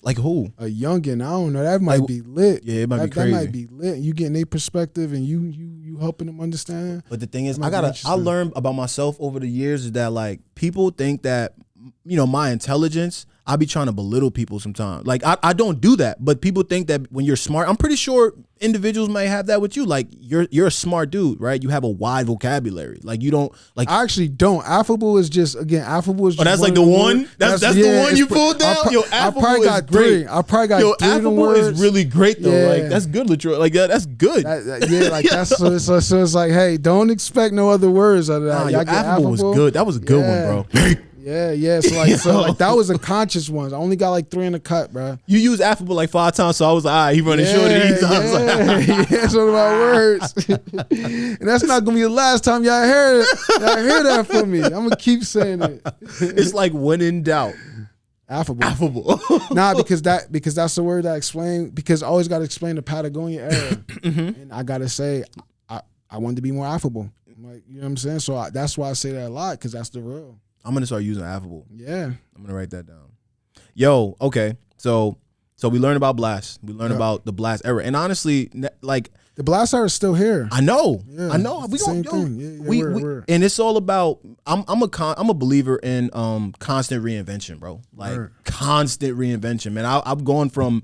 Like who? A youngin'. I don't know. That might be lit. Yeah, it might be crazy. That might be lit. You getting their perspective and you helping them understand. But the thing is, I learned about myself over the years is that like people think that, you know, my intelligence, I be trying to belittle people sometimes. Like I don't do that, but people think that when you're smart, I'm pretty sure individuals may have that with you. Like you're a smart dude, right? You have a wide vocabulary. Like you don't like. I actually don't. Affable is just affable is. Just that's like the one. That's the one you pulled down. Yo, affable I probably got is great. three. I probably got three. Affable is really great though. Yeah. Like that's good, Latroy. Like that's good. Like that's so it's like, hey, don't expect no other words out of that. Nah, affable was good. That was a good one, bro. Yeah. So like that was a conscious one. I only got like 3 in the cut, bro. You used affable like 5 times, so I was like, all right, he running short of these. I was like, it's one of my words. And that's not gonna be the last time y'all hear it. Y'all hear that from me. I'm gonna keep saying it. It's like when in doubt. Affable. Nah, because that's the word that explain. Because I always gotta explain the Patagonia era, and I gotta say, I wanted to be more affable. Like, you know what I'm saying? So that's why I say that a lot, because that's the real. I'm gonna start using affable. Yeah, I'm gonna write that down. Yo, okay, so we learned about Blast. We learned about the Blast era, and honestly, like the Blast era is still here. I know. Yeah, I know. We same don't. thing. We and it's all about. I'm a believer in constant reinvention, bro. Like constant reinvention, man. I'm going from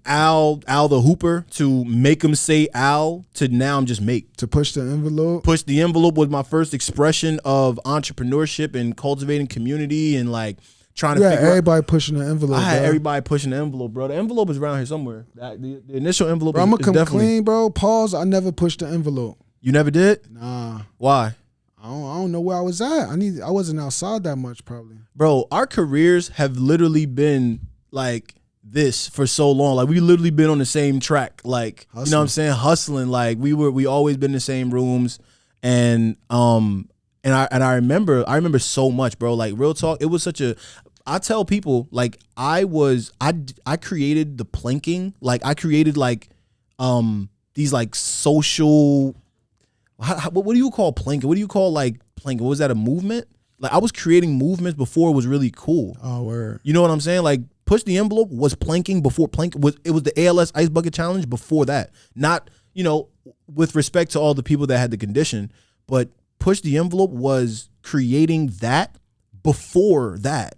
Al the Hooper to make him say Al to now I'm just make. To push the envelope. Push the envelope was my first expression of entrepreneurship and cultivating community and like trying to figure everybody pushing the envelope. I had bro. everybody pushing the envelope, bro. The envelope is around here somewhere. The initial envelope I'm is gonna come definitely clean, bro. Pause. I never pushed the envelope. You never did? Nah. Why? I don't know where I was at. I wasn't outside that much probably. Bro, our careers have literally been like this for so long. Like we literally been on the same track. Like hustling. You know what I'm saying? Hustling. Like we always been in the same rooms. And I remember so much, bro. Like real talk. It was such a I tell people like I created the planking. Like I created like these like social what do you call planking? What do you call like planking? Was that a movement? Like I was creating movements before it was really cool. Oh, word. You know what I'm saying? Like Push the Envelope was planking before planking was the ALS Ice Bucket Challenge before that. Not, with respect to all the people that had the condition, but Push the Envelope was creating that before that.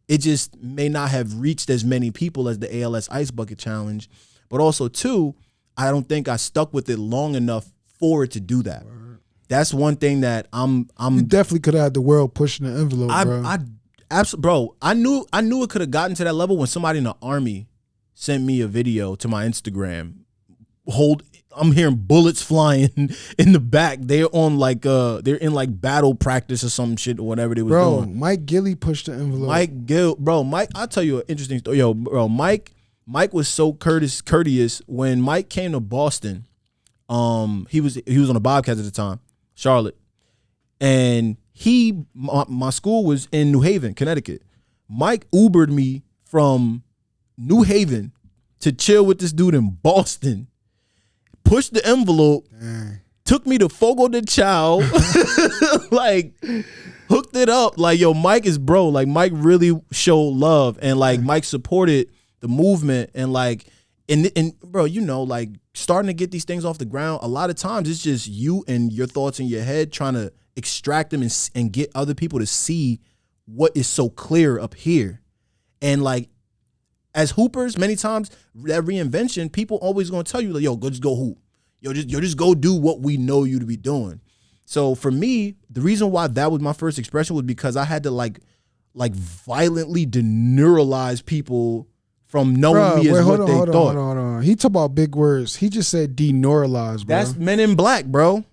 It just may not have reached as many people as the ALS Ice Bucket Challenge. But also, too, I don't think I stuck with it long enough for it to do that. Word. That's one thing that I'm You definitely could have had the world pushing the envelope, bro. Bro, I knew it could have gotten to that level when somebody in the army sent me a video to my Instagram. I'm hearing bullets flying in the back. They're on like they're in like battle practice or some shit or whatever they was doing. Bro, Mike Gilly pushed the envelope. Mike, I'll tell you an interesting story. Yo, bro, Mike was so courteous when Mike came to Boston. He was on a Bobcats at the time, Charlotte, and my school was in New Haven, Connecticut. Mike Ubered me from New Haven to chill with this dude in Boston. Pushed the envelope, took me to Fogo de Chao, like hooked it up. Like, yo, Mike is bro. Like, Mike really showed love, and like Mike supported the movement, and like, and bro, like starting to get these things off the ground. A lot of times it's just you and your thoughts in your head trying to extract them and get other people to see what is so clear up here, and like. As hoopers, many times that reinvention, people always gonna tell you like, "Yo, just go hoop. Just go do what we know you to be doing." So for me, the reason why that was my first expression was because I had to like violently deneuralize people from knowing me as what they thought. Hold on. He talk about big words. He just said deneuralize, bro. That's Men in Black, bro.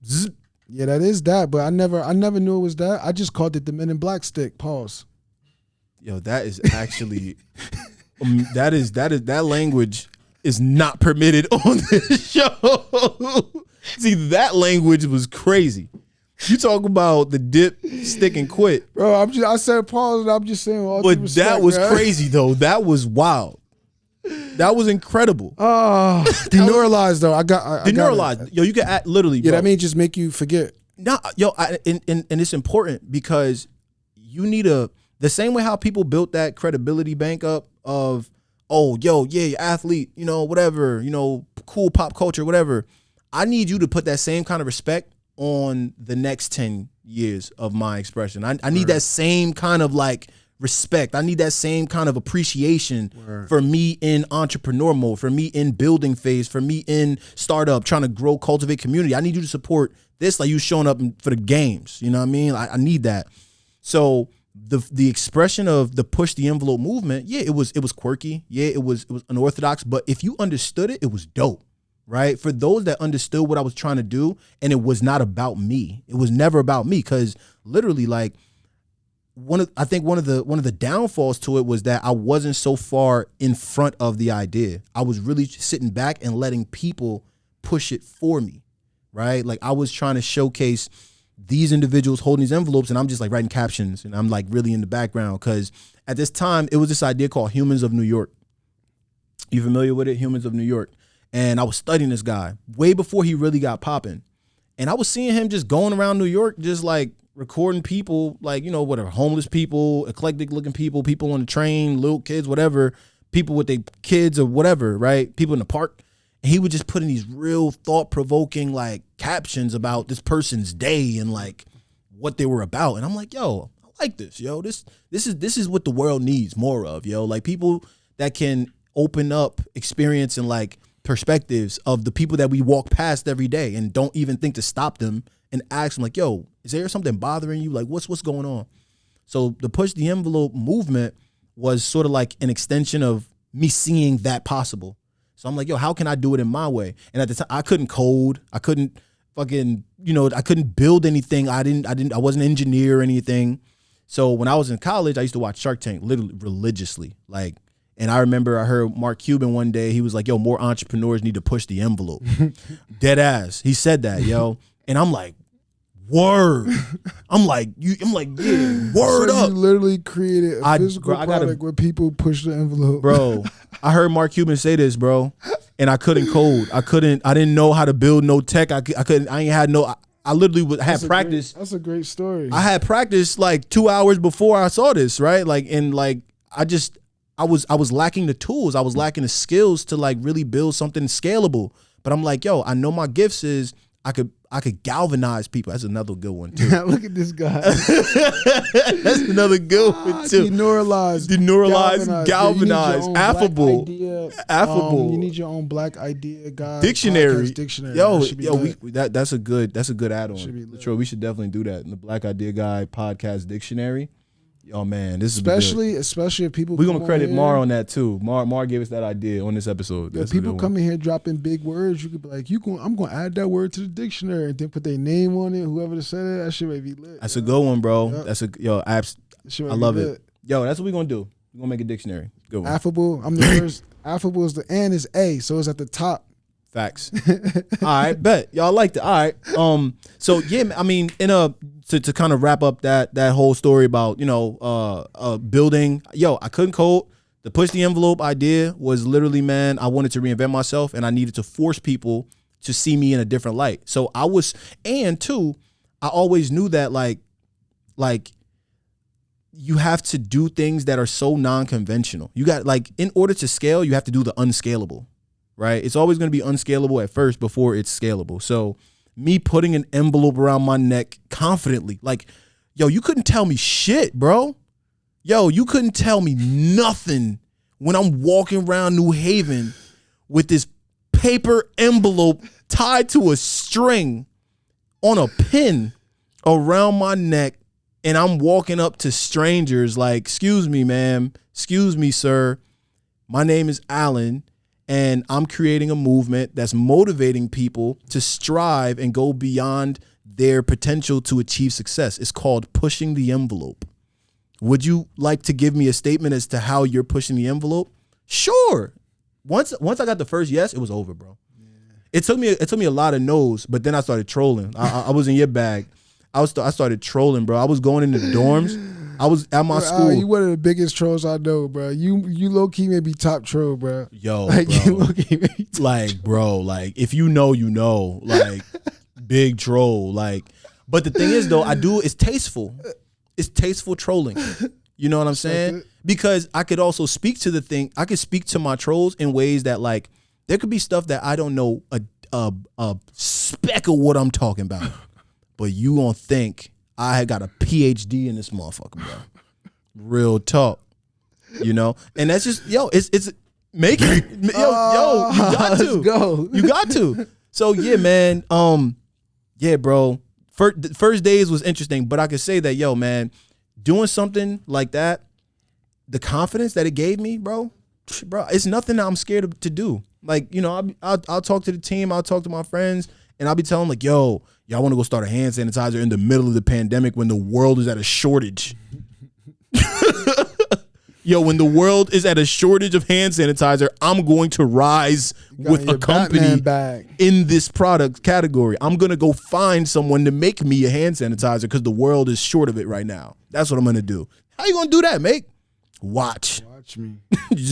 Zzz. Yeah, that is that, but I never knew it was that. I just called it the Men in Black stick. Pause. Yo, that is actually. That language is not permitted on this show. See, that language was crazy. You talk about the dip, stick, and quit, bro. I said pause, and I'm just saying. But that was crazy, though. That was wild. That was incredible. Demoralized though. I got demoralized. Yo, you can act literally. Yeah, bro. that means just make you forget. Nah, yo, and it's important because you need the same way how people built that credibility bank up of, oh, yo, yeah, you're athlete, whatever, cool pop culture, whatever. I need you to put that same kind of respect on the next 10 years of my expression. I need that same kind of like respect. I need that same kind of appreciation for me in entrepreneur mode, for me in building phase, for me in startup, trying to grow, cultivate community. I need you to support this like you showing up for the games. You know what I mean? I need that. So the expression of the push the envelope movement, yeah, it was quirky. Yeah, it was unorthodox. But if you understood it, it was dope. Right? For those that understood what I was trying to do, and it was not about me. It was never about me, because literally, like, I think one of the downfalls to it was that I wasn't so far in front of the idea. I was really sitting back and letting people push it for me, right? Like, I was trying to showcase these individuals holding these envelopes, and I'm just like writing captions, and I'm like really in the background, because at this time it was this idea called Humans of New York. You familiar with it? Humans of New York. And I was studying this guy way before he really got popping. And I was seeing him just going around New York, just like recording people, like, you know, whatever, homeless people, eclectic looking people, people on the train, little kids, whatever, people with their kids or whatever, right? People in the park. And he would just put in these real thought provoking like captions about this person's day and like what they were about. And I'm like, yo, I like this, yo. This is what the world needs more of, yo. Like, people that can open up experience and like perspectives of the people that we walk past every day and don't even think to stop them and ask them, like, yo, is there something bothering you? Like, what's going on? So the push the envelope movement was sort of like an extension of me seeing that possible. So I'm like, yo, how can I do it in my way? And at the time, I couldn't code. I couldn't fucking, you know, I couldn't build anything. I wasn't an engineer or anything. So when I was in college, I used to watch Shark Tank literally religiously. Like, and I remember I heard Mark Cuban one day, he was like, yo, more entrepreneurs need to push the envelope. Dead ass. He said that, yo. And I'm like, word. I'm like, yeah, word up. You literally created a physical product where people push the envelope. Bro, I heard Mark Cuban say this, bro. And I couldn't code. I didn't know how to build no tech. I literally had practice. That's a great story. I had practice like 2 hours before I saw this, right? Like, and like, I was lacking the tools. I was lacking the skills to like really build something scalable. But I'm like, yo, I know my gifts is I could galvanize people. That's another good one too. Look at this guy. That's another good one too. Demoralized, galvanize, affable. Affable. You need your own black idea guide. Dictionary. Yo, that's a good add-on. Detroit, we should definitely do that in the Black Idea Guy podcast dictionary. Oh man, this is especially if people. We're gonna credit Mar on that too. Mar gave us that idea on this episode. If people come in here dropping big words, you could be like, I'm gonna add that word to the dictionary and then put their name on it. Whoever said it, that shit may be lit. That's a good one, bro. Yep. That's I love it. Yo, that's what we're gonna do. We're gonna make a dictionary. Good one. Affable. I'm the first. Affable is the N is A, so it's at the top. Facts. All right, bet y'all liked it. All right. So yeah, I mean, to kind of wrap up that whole story about, you know, building. Yo, I couldn't code. The push the envelope idea was literally, man, I wanted to reinvent myself, and I needed to force people to see me in a different light. So I always knew that like you have to do things that are so non-conventional. You got, like, in order to scale, you have to do the unscalable. Right? It's always going to be unscalable at first before it's scalable. So me putting an envelope around my neck confidently, like, yo, you couldn't tell me shit, bro. Yo, you couldn't tell me nothing when I'm walking around New Haven with this paper envelope tied to a string on a pin around my neck, and I'm walking up to strangers like, excuse me, ma'am, excuse me, sir. My name is Alan. And I'm creating a movement that's motivating people to strive and go beyond their potential to achieve success. It's called pushing the envelope. Would you like to give me a statement as to how you're pushing the envelope? Sure. Once I got the first yes, it was over, bro. Yeah. It took me a lot of no's, but then I started trolling. I was in your bag. I started trolling, bro. I was going in the dorms. I was at my school. You one of the biggest trolls I know, bro. You low key may be top troll, bro. Yo, like, bro. You low key may be top like, bro, like, if you know, like, big troll, like. But the thing is, though, it's tasteful. It's tasteful trolling. You know what I'm saying? Because I could also speak to the thing. I could speak to my trolls in ways that, like, there could be stuff that I don't know a speck of what I'm talking about, but you gonna think I had got a PhD in this motherfucker, bro. Real talk. You know, and that's just it's make it you got to let's go. You got to. So yeah, man. Yeah, bro. First days was interesting, but I could say that, yo, man, doing something like that, the confidence that it gave me, bro, it's nothing that I'm scared to do. Like, you know, I'll talk to the team, I'll talk to my friends, and I'll be telling them, like, yo, y'all want to go start a hand sanitizer in the middle of the pandemic when the world is at a shortage. Yo, when the world is at a shortage of hand sanitizer, I'm going to rise with a company in this product category. I'm going to go find someone to make me a hand sanitizer because the world is short of it right now. That's what I'm going to do. How you going to do that, mate? Watch me.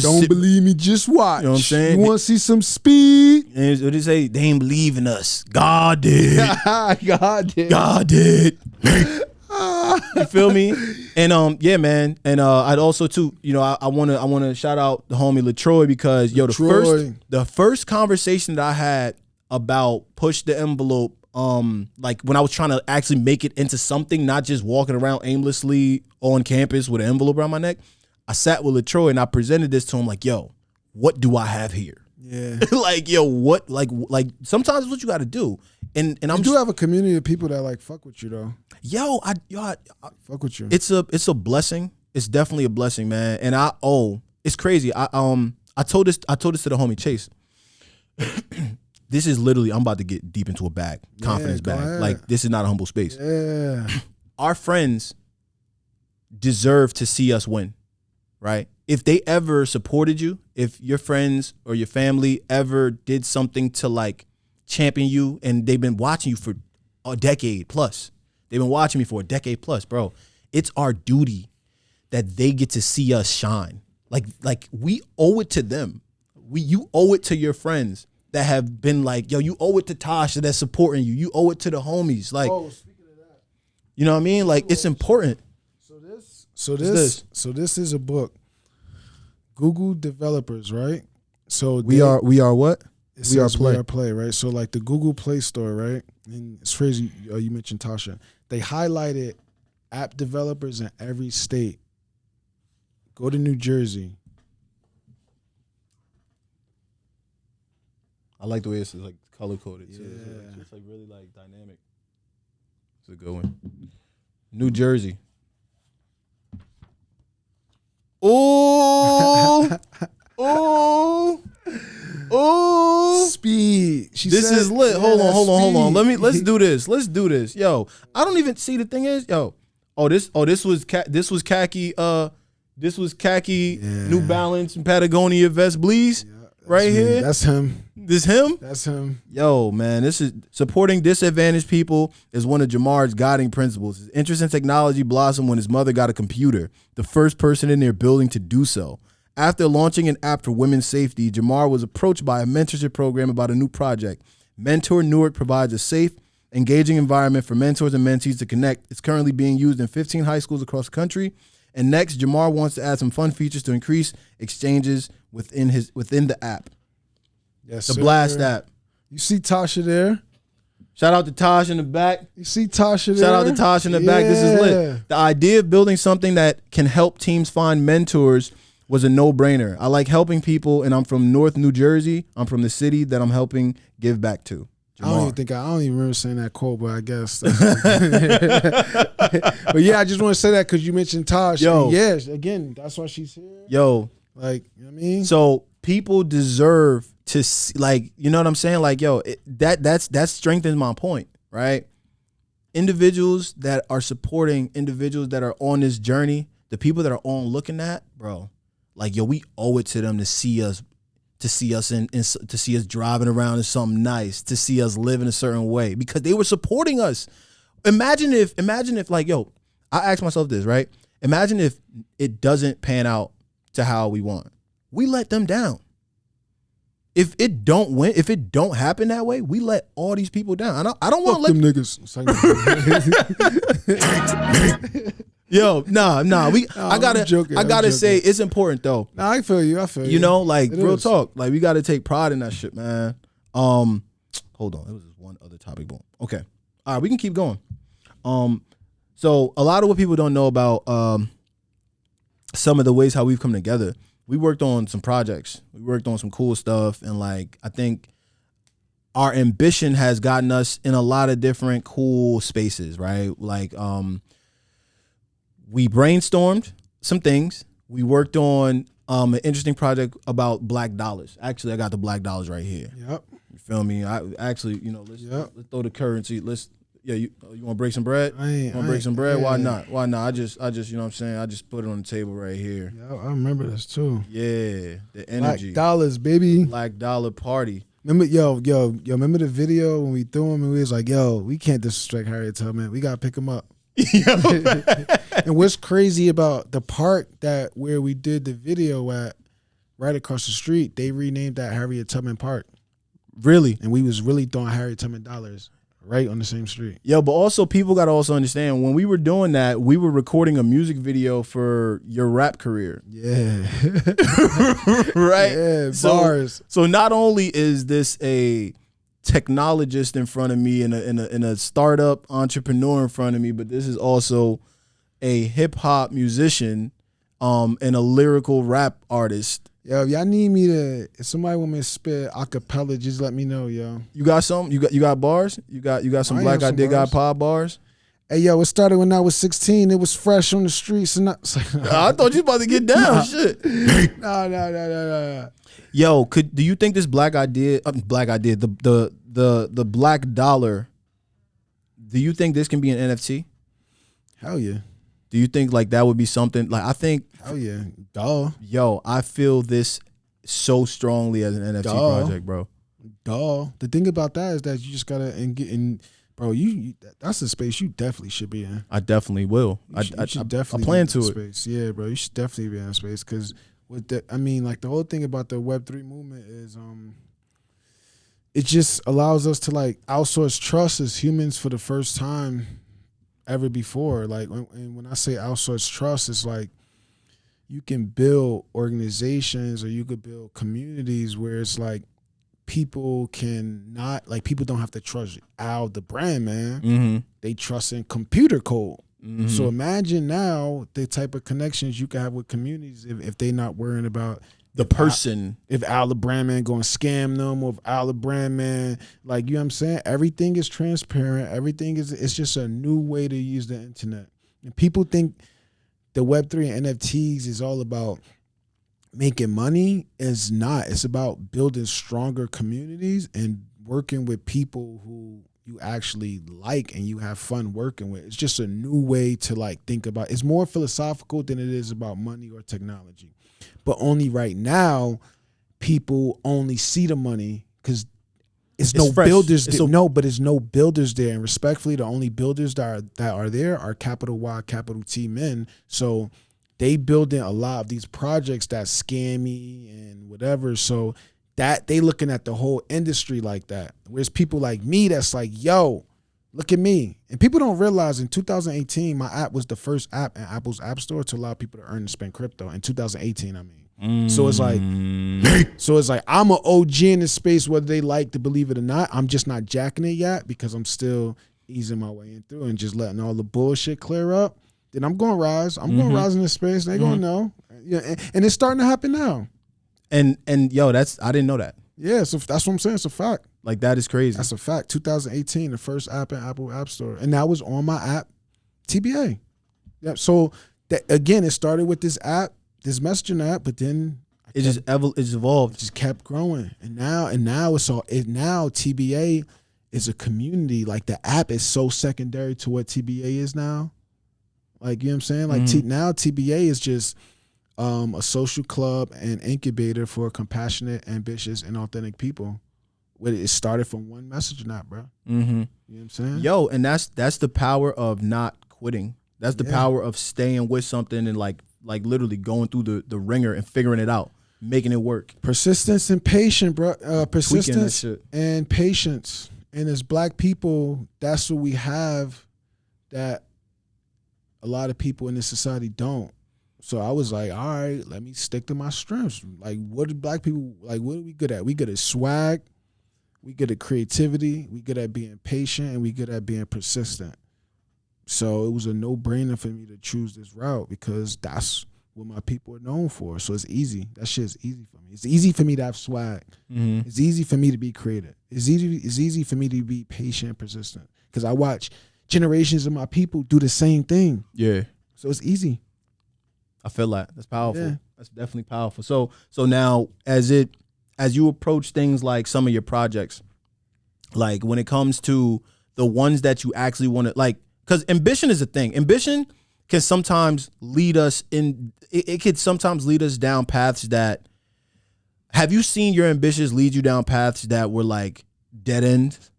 Don't believe me, just watch. You know what I'm saying? You want to see some speed? And what they say? They ain't believe in us. God did. God did. God did. You feel me? And yeah, man. And I'd also too, you know, I wanna shout out the homie LaTroy because the first conversation that I had about push the envelope, like when I was trying to actually make it into something, not just walking around aimlessly on campus with an envelope around my neck, I sat with LaTroy and I presented this to him like, yo, what do I have here? Yeah. Like, yo, what like sometimes it's what you gotta do. And I do have a community of people that like fuck with you though. Yo, I fuck with you. It's a blessing. It's definitely a blessing, man. And it's crazy. I told this to the homie Chase. This is literally, I'm about to get deep into a bag, confidence bag. Ahead. Like, this is not a humble space. Yeah. Our friends deserve to see us win, right? If they ever supported you, if your friends or your family ever did something to like champion you, and they've been watching you for a decade plus. They've been watching me for a decade plus, bro. It's our duty that they get to see us shine. Like we owe it to them. You owe it to your friends that have been like, yo, you owe it to Tasha that's supporting you. You owe it to the homies. Like, speaking of that, you know what I mean? Like, it's important. So this is a book. Google developers, right? So we are what? We are Play, right? So like the Google Play Store, right? And it's crazy. You mentioned Tasha. They highlighted app developers in every state. Go to New Jersey. I like the way it's like color coded. Yeah. So it's like really like dynamic. It's a good one. New Jersey. Oh, oh, speed. This is lit. Yeah, hold on. Let's do this. Yo, I don't even see the thing is, yo. This was khaki. This was khaki. Yeah. New Balance and Patagonia vest Bleez. Yeah, right me. here. That's him. This him? That's him. Yo, man, this is supporting disadvantaged people is one of Jhamar's guiding principles. His interest in technology blossomed when his mother got a computer, the first person in their building to do so. After launching an app for women's safety, Jhamar was approached by a mentorship program about a new project. Mentor Newark provides a safe, engaging environment for mentors and mentees to connect. It's currently being used in 15 high schools across the country. And next, Jhamar wants to add some fun features to increase exchanges within the app. Yes, the Blast app. You see Tasha there? Shout out to Tosh in the back. You see Tasha there? Shout out to Tosh in the back. This is lit. The idea of building something that can help teams find mentors was a no-brainer. I like helping people, and I'm from North New Jersey. I'm from the city that I'm helping give back to. Jhamar. I don't even remember saying that quote, but I guess. But yeah, I just want to say that because you mentioned Tosh. Yo. Yes, again, that's why she's here. Yo. Like, you know what I mean? So people deserve to see, like, you know what I'm saying? Like, yo, that strengthens my point, right? Individuals that are supporting individuals that are on this journey, the people that are on looking at, bro, like, yo, we owe it to them to see us driving around in something nice, to see us live in a certain way because they were supporting us. Imagine if like, yo, I ask myself this, right? Imagine if it doesn't pan out to how we want. We let them down. If it don't happen that way, we let all these people down. I don't want to let them niggas. Yo, nah. I gotta say it's important though. Nah, I feel you. You know, like real talk. Like we gotta take pride in that shit, man. Hold on. It was just one other topic. Boom. Okay. All right, we can keep going. So a lot of what people don't know about some of the ways how we've come together. We worked on some projects. We worked on some cool stuff. And like, I think our ambition has gotten us in a lot of different cool spaces, right? Like, we brainstormed some things. We worked on an interesting project about black dollars. Actually, I got the black dollars right here. Yep. You feel me? I actually, let's throw the currency. You want to break some bread? You want to break some bread? Yeah. Why not? I just, you know what I'm saying? I just put it on the table right here. Yeah, I remember this too. Yeah, the energy. Black dollars, baby. Black dollar party. Remember, remember the video when we threw him and we was like, we can't disrespect Harriet Tubman. We gotta pick him up. And what's crazy about the park where we did the video at, right across the street, they renamed that Harriet Tubman Park. Really? And we was really throwing Harriet Tubman dollars right on the same street. Yo, but also people got to also understand, when we were doing that, we were recording a music video for your rap career. Yeah. Right? Yeah, bars. So not only is this a technologist in front of me and a startup entrepreneur in front of me, but this is also a hip hop musician and a lyrical rap artist. Yo, if y'all need me to, if somebody want me to spit a cappella, just let me know, yo. You got some? You got bars? You got some Black I Did Got Pod bars? Hey, yo, it started when I was 16. It was fresh on the streets. And I thought you was about to get down. Shit. No. Yo, do you think this black idea, the black dollar, do you think this can be an NFT? Hell yeah. Do you think like that would be something? Like, I think. Hell yeah. Duh. Yo, I feel this so strongly as an NFT project, bro. Duh. The thing about that is that you just gotta get in, bro. You that's a space you definitely should be in. I definitely will. I definitely plan to it. Space. Yeah, bro. You should definitely be in space because with the, I mean, like the whole thing about the Web3 movement is it just allows us to like outsource trust as humans for the first time ever before. Like when I say outsource trust, it's like you can build organizations or you could build communities where it's like people don't have to trust Al the brand, man. Mm-hmm. They trust in computer code. Mm-hmm. So imagine now the type of connections you can have with communities if they not worrying about the person. If Al the brand man going to scam them, or if Al the brand man, like, you know what I'm saying? Everything is transparent. It's just a new way to use the internet. And people think the Web3 and NFTs is all about making money. It's not. It's about building stronger communities and working with people who you actually like and you have fun working with. It's just a new way to like think about. It's more philosophical than it is about money or technology. But only right now, people only see the money because it's no fresh. builders. But there's no builders there. And respectfully, the only builders that are there are capital Y, capital T men. So they building a lot of these projects that's scammy and whatever. So that they looking at the whole industry like that. Whereas people like me, that's like, yo, look at me. And people don't realize in 2018, my app was the first app in Apple's App Store to allow people to earn and spend crypto. In 2018, I mean. So it's like I'm an OG in this space, whether they like to believe it or not. I'm just not jacking it yet because I'm still easing my way in through and just letting all the bullshit clear up. Then I'm going to rise. I'm going to rise in this space. They're going to know. Yeah, and it's starting to happen now. And yo, I didn't know that. Yeah, so that's what I'm saying. It's a fact. Like, that is crazy. That's a fact. 2018, the first app in Apple App Store. And that was on my app, TBA. Yep. So again, it started with this app, this messaging app, but then it's evolved. It just kept growing. And now now TBA is a community. Like, the app is so secondary to what TBA is now. Like, you know what I'm saying? Like, now TBA is just a social club and incubator for compassionate, ambitious, and authentic people. It started from one messaging app, bro. Mm-hmm. You know what I'm saying? Yo, and that's the power of not quitting. That's the power of staying with something and like literally going through the ringer and figuring it out, making it work. Persistence and patience, bro. Persistence and patience. And as black people, that's what we have that a lot of people in this society don't. So I was like, all right, let me stick to my strengths. Like, what do black people, like, what are we good at? We good at swag. We good at creativity. We good at being patient, and we good at being persistent. So it was a no-brainer for me to choose this route because that's what my people are known for. So it's easy. That shit's easy for me. It's easy for me to have swag. It's easy for me to be creative. It's easy for me to be patient and persistent. Because I watch generations of my people do the same thing. Yeah. So it's easy. I feel that. That's powerful. Yeah. That's definitely powerful. So now as you approach things like some of your projects, like when it comes to the ones that you actually want to, like, because ambition is a thing. Ambition can sometimes lead us in, it could sometimes lead us down paths that, have you seen your ambitions lead you down paths that were like dead ends?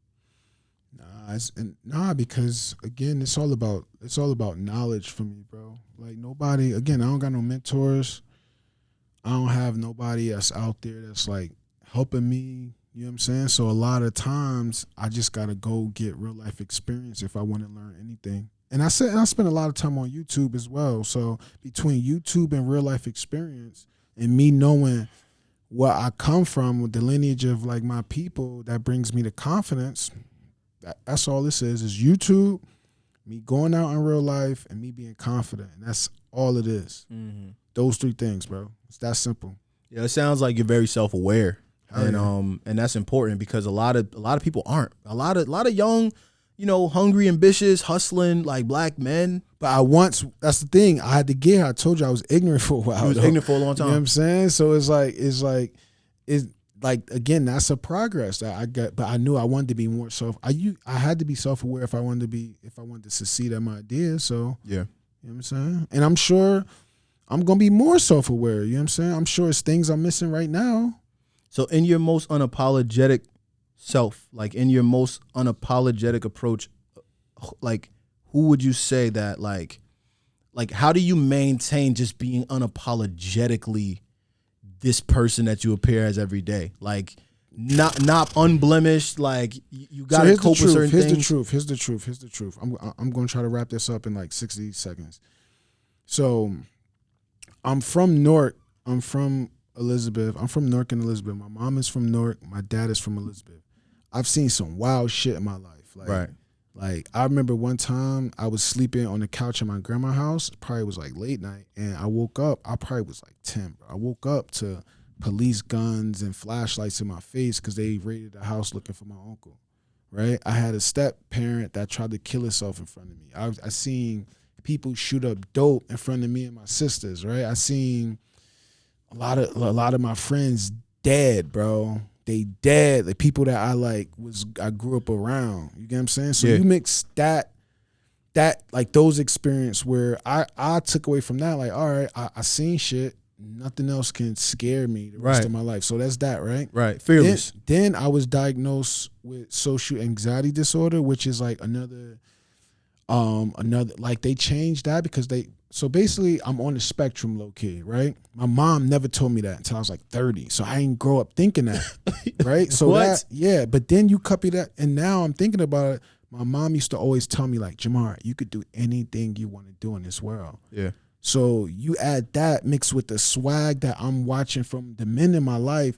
Nah, because again, it's all about knowledge for me, bro. Like nobody, again, I don't got no mentors. I don't have nobody that's out there that's like helping me. You know what I'm saying? So a lot of times I just gotta go get real life experience if I want to learn anything. And I spend a lot of time on YouTube as well. So between YouTube and real life experience and me knowing where I come from with the lineage of like my people, that brings me the confidence. That's all this is YouTube, me going out in real life, and me being confident. And that's all it is. Those three things, bro. It's that simple. Yeah, it sounds like you're very self-aware. And that's important because a lot of people aren't. A lot of young, hungry, ambitious, hustling like black men. But that's the thing. I had to get here. I told you I was ignorant for a while. You was ignorant for a long time. You know what I'm saying? So it's like again, that's a progress that I got. But I knew I wanted to be more I had to be self-aware if I wanted to succeed at my ideas. So yeah, you know what I'm saying? And I'm sure I'm gonna be more self-aware. You know what I'm saying? I'm sure it's things I'm missing right now. So in your most unapologetic self, like in your most unapologetic approach, like who would you say that like how do you maintain just being unapologetically this person that you appear as every day? Like not unblemished, like you got to cope with certain things. Here's the truth. I'm going to try to wrap this up in like 60 seconds. So I'm from Newark. I'm from Elizabeth. I'm from Newark and Elizabeth. My mom is from Newark. My dad is from Elizabeth. I've seen some wild shit in my life. Like I remember one time I was sleeping on the couch in my grandma's house. It probably was like late night, and I woke up. I probably was like 10. Bro. I woke up to police guns and flashlights in my face because they raided the house looking for my uncle. Right? I had a step parent that tried to kill herself in front of me. I seen people shoot up dope in front of me and my sisters. Right? I seen a lot of my friends dead, bro. They dead. The people that I grew up around. You get what I'm saying? So you mix that like those experience where I took away from that, like, all right, I seen shit. Nothing else can scare me the rest of my life. So that's that, right? Right. Fearless. Then I was diagnosed with social anxiety disorder, which is like another like they changed that because so basically I'm on the spectrum low key, right? My mom never told me that until I was like 30. So I didn't grow up thinking that, right? So but then you copy that, and now I'm thinking about it. My mom used to always tell me like, Jhamar, you could do anything you want to do in this world. Yeah. So you add that mixed with the swag that I'm watching from the men in my life,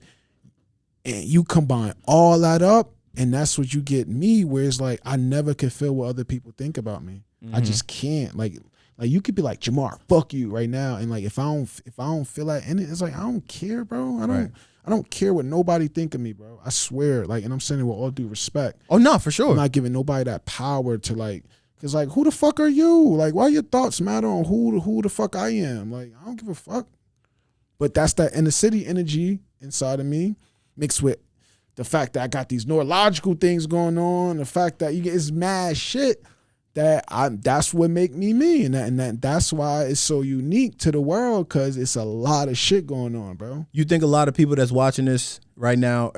and you combine all that up, and that's what you get me, where it's like I never can feel what other people think about me. I just can't. Like you could be like, Jhamar, fuck you right now, and like if I don't feel that in it, it's like I don't care, bro. I don't care what nobody think of me, bro. I swear. Like, and I'm saying it with all due respect. Oh no, for sure. I'm not giving nobody that power to like, cause like, who the fuck are you? Like, why your thoughts matter on who the fuck I am? Like, I don't give a fuck. But that's that inner city energy inside of me, mixed with the fact that I got these neurological things going on, the fact that it's mad shit. That's what make me, and that's why it's so unique to the world, because it's a lot of shit going on, bro. You think a lot of people that's watching this right now,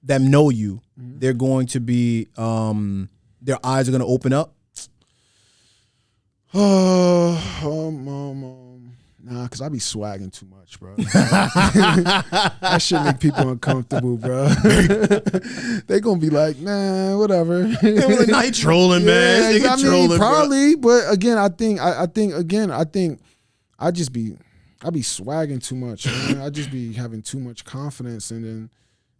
that know you, they're going to be, their eyes are going to open up? Nah, because I be swagging too much, bro. That shit make people uncomfortable, bro. They gonna be like, nah, whatever. They were like, nah, he trolling, man. I mean, trolling, probably, bro. But again, I think I be swagging too much, man. I just be having too much confidence, and then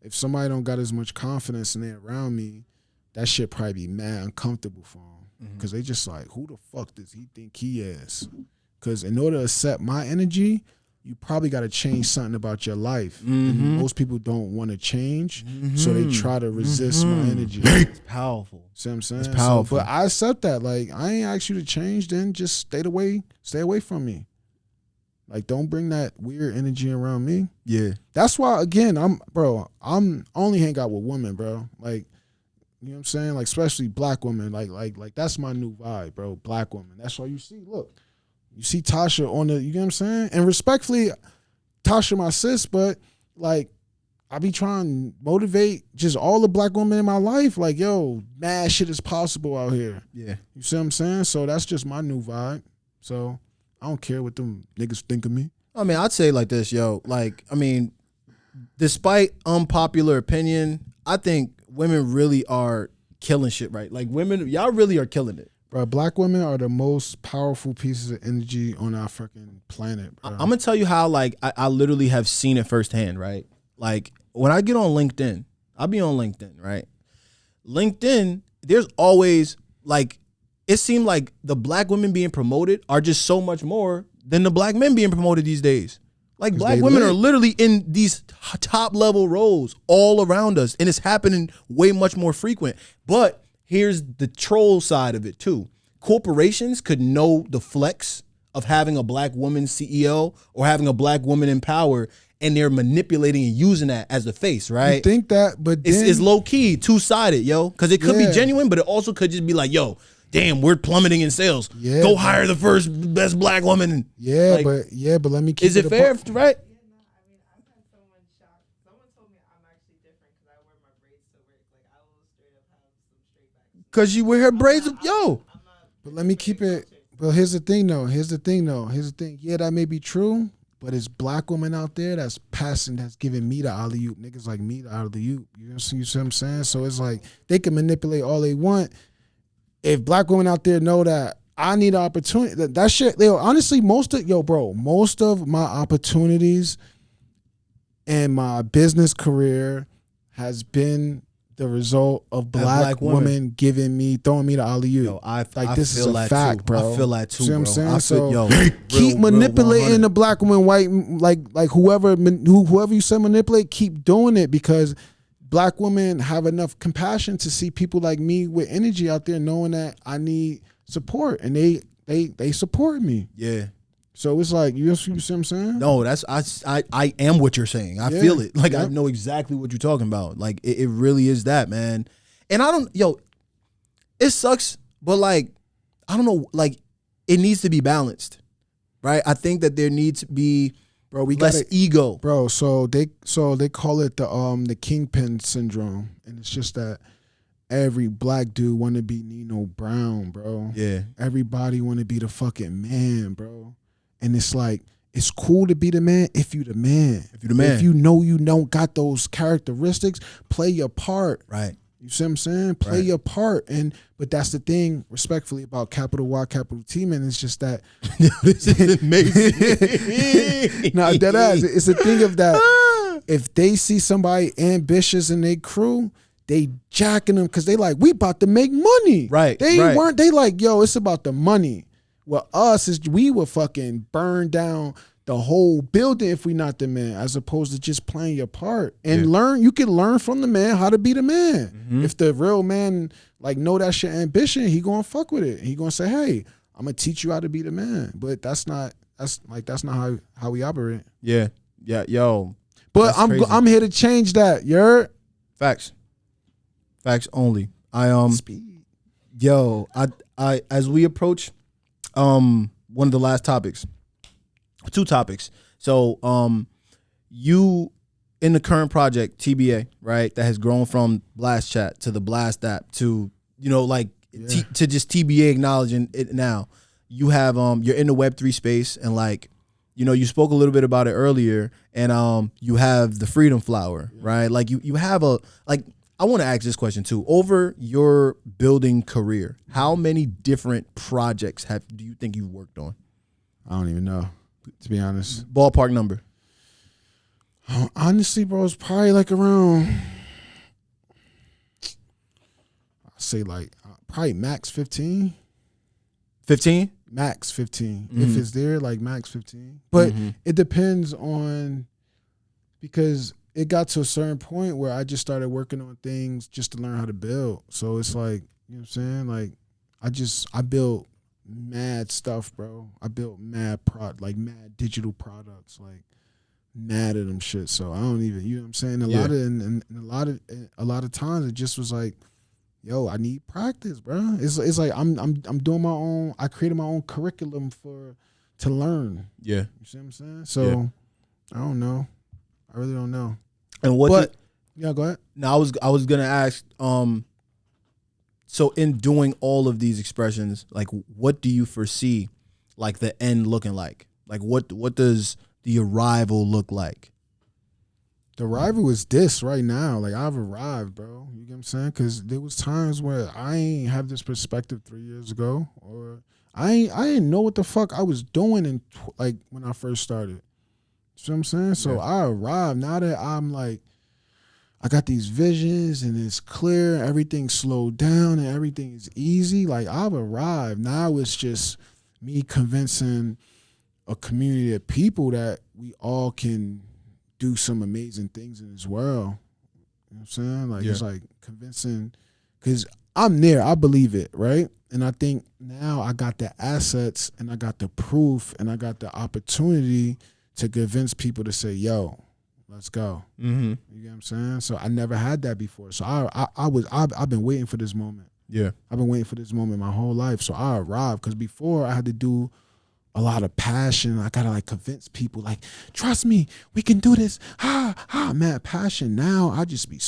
if somebody don't got as much confidence and they're around me, that shit probably be mad uncomfortable for them, because they just like, who the fuck does he think he is? Because in order to accept my energy, you probably got to change something about your life. And most people don't want to change, so they try to resist my energy. It's powerful. See what I'm saying? It's powerful. But I accept that. Like, I ain't asked you to change, then just stay away from me. Like, don't bring that weird energy around me. Yeah. That's why, again, I'm only hang out with women, bro. Like, you know what I'm saying? Like, especially black women. Like that's my new vibe, bro. Black women. That's why you see, look. You see Tasha on the, you know what I'm saying? And respectfully, Tasha my sis, but like I be trying to motivate just all the black women in my life. Like, yo, mad shit is possible out here. Yeah. You see what I'm saying? So that's just my new vibe. So I don't care what them niggas think of me. I mean, I'd say like this, yo. Like, I mean, despite unpopular opinion, I think women really are killing shit, right? Like, women, y'all really are killing it. Bro, black women are the most powerful pieces of energy on our fucking planet, bro. I'm gonna tell you how, like, I literally have seen it firsthand, right? Like, when I get on LinkedIn, I'll be on LinkedIn, right? LinkedIn, there's always, like, it seemed like the black women being promoted are just so much more than the black men being promoted these days. Like, black women are literally in these top level roles all around us, and it's happening way much more frequent. But here's the troll side of it too. Corporations could know the flex of having a black woman CEO or having a black woman in power, and they're manipulating and using that as the face, right? You think that, but then, it's low key, two-sided, yo. Because it could be genuine, but it also could just be like, yo, damn, we're plummeting in sales. Yeah, go hire the first best black woman. Yeah, like, but let me keep is it fair, right? Cause you wear her braids, yo. But let me keep it. But here's the thing, though. Yeah, that may be true, but it's black women out there that's giving me the alley-oop. Niggas like me the alley-oop. You see what I'm saying? So it's like they can manipulate all they want. If black women out there know that I need an opportunity, that shit. Honestly, most of my opportunities and my business career has been the result of black women throwing me the alley-oop. Yo, I this feel is a that fact, too. bro. I feel that too, see what I'm bro. saying? Keep manipulating the black woman, white, like whoever you say manipulate, keep doing it, because black women have enough compassion to see people like me with energy out there, knowing that I need support, and they support me. Yeah. So it's like, you see what I'm saying? No, I am what you're saying. I feel it. Like, I know exactly what you're talking about. Like, it really is that, man. And it sucks, but like, I don't know, like, it needs to be balanced, right? I think that there needs to be, less ego. Bro, so they call it the kingpin syndrome. And it's just that every black dude want to be Nino Brown, bro. Yeah. Everybody want to be the fucking man, bro. And it's like, it's cool to be the man if you the man. If you know you don't got those characteristics, play your part. Right. You see what I'm saying? Play your part. But that's the thing, respectfully, about capital Y, capital T, man. It's just that. This is amazing. Nah, dead ass. It's the thing of that. If they see somebody ambitious in their crew, they jacking them because they like, we about to make money. Right. They like, yo, it's about the money. Well, us is we would fucking burn down the whole building if we not the man, as opposed to just playing your part and learn. You can learn from the man how to be the man. Mm-hmm. If the real man like know that shit ambition, he gonna fuck with it. He gonna say, hey, I'm gonna teach you how to be the man. But that's not how we operate. Yeah, yo. But I'm here to change that. You're facts only. Speed. Yo, I as we approach one of the last topics. 2 topics. So you in the current project, TBA, right, that has grown from Blast Chat to the Blast app to, to just TBA acknowledging it now. You have you're in the Web3 space, and like, you spoke a little bit about it earlier, and you have the Freedom Flower, right? Like you have I want to ask this question too. Over your building career, how many different projects do you think you've worked on? I don't even know, to be honest. Ballpark number. Honestly, bro, it's probably like around, I'd say like probably max 15. 15? max 15. If it's there, like max 15. But it depends on, because it got to a certain point where I just started working on things just to learn how to build. So it's like, you know what I'm saying? Like I built mad stuff, bro. I built mad mad digital products, like mad at them shit. So I don't even, you know what I'm saying? A lot of times it just was like, yo, I need practice, bro. It's like I'm doing my own. I created my own curriculum to learn. Yeah, you see what I'm saying? So I don't know. I really don't know. And what? Yeah, go ahead. Now I was gonna ask. So in doing all of these expressions, like, what do you foresee, like, the end looking like? Like, what does the arrival look like? The arrival is this right now. Like, I've arrived, bro. You get what I'm saying? Because there was times where I ain't have this perspective 3 years ago, or I didn't know what the fuck I was doing like when I first started. You know what I'm saying? So I arrived. Now that I'm like, I got these visions and it's clear, everything slowed down and everything is easy. Like, I've arrived. Now it's just me convincing a community of people that we all can do some amazing things in this world. You know what I'm saying? Like, it's like convincing, because I'm there. I believe it, right? And I think now I got the assets and I got the proof and I got the opportunity to convince people to say, yo, let's go. You get what I'm saying? So I never had that before. So I've been waiting for this moment. Yeah. I've been waiting for this moment my whole life. So I arrived, because before I had to do a lot of passion. I gotta like convince people, like, trust me, we can do this. Mad passion. Now I just be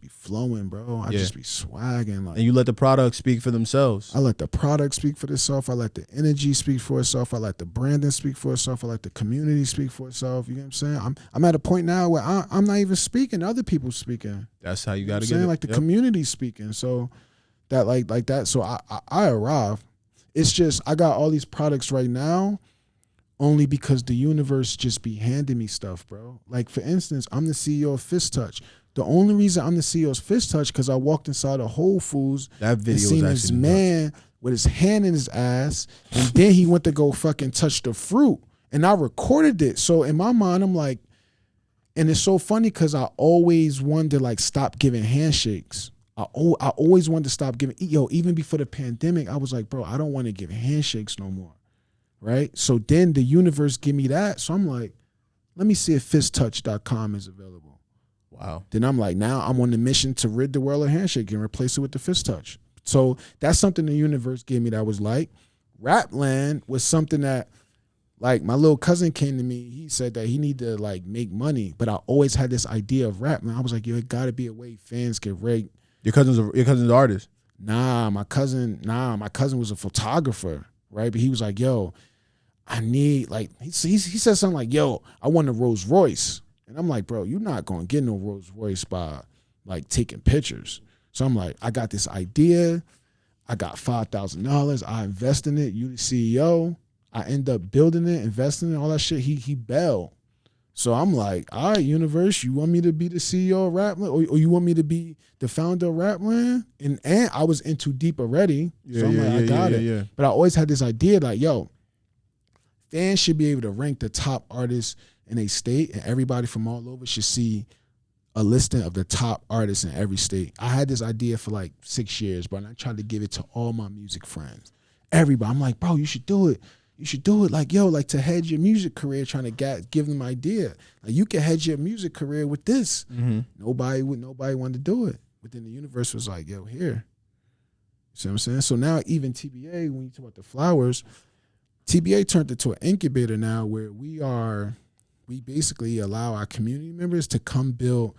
flowing, bro. I just be swagging. Like, and you let the product speak for themselves. I let the product speak for itself. I let the energy speak for itself. I let the branding speak for itself. I let the community speak for itself. You know what I'm saying? I'm at a point now where I'm not even speaking. Other people speaking. That's how you gotta get it. Like the community speaking. So that like that. So I arrived. It's just I got all these products right now only because the universe just be handing me stuff, bro. Like, for instance, I'm the CEO of Fist Touch. The only reason I'm the CEO of Fist Touch because I walked inside of Whole Foods that video and seen this man with his hand in his ass, and then he went to go fucking touch the fruit, and I recorded it. So in my mind, I'm like, and it's so funny because I always wanted to like stop giving handshakes. I always wanted to stop giving. Even before the pandemic, I was like, bro, I don't want to give handshakes no more, right? So then the universe give me that. So I'm like, let me see if fisttouch.com is available. Wow. Then I'm like, now I'm on the mission to rid the world of handshake and replace it with the Fist Touch. So that's something the universe gave me that was like. Rapland was something that, like, my little cousin came to me. He said that he need to like make money, but I always had this idea of Rapland. I was like, yo, it got to be a way fans get rate. Your cousin's an artist. Nah, my cousin was a photographer, right? But he was like, yo, I need, like, he said something like, yo, I want a Rolls Royce. And I'm like, bro, you're not going to get no Rolls Royce by like taking pictures. So I'm like, I got this idea. I got $5,000. I invest in it. You the CEO. I end up building it, investing in all that shit. He bailed. So I'm like, all right, universe, you want me to be the CEO of Rapland, or you want me to be the founder of Rapland? And I was in too deep already. So I'm like, I got it. Yeah. But I always had this idea like, yo, fans should be able to rank the top artists in a state, and everybody from all over should see a listing of the top artists in every state. I had this idea for like 6 years, but I tried to give it to all my music friends. Everybody. I'm like, bro, you should do it. You should do it. Like, yo, like to hedge your music career, trying to give them an idea. Like, you can hedge your music career with this. Nobody wanted to do it. But then the universe was like, yo, here. You see what I'm saying? So now even TBA, when you talk about the flowers, TBA turned into an incubator now where we basically allow our community members to come build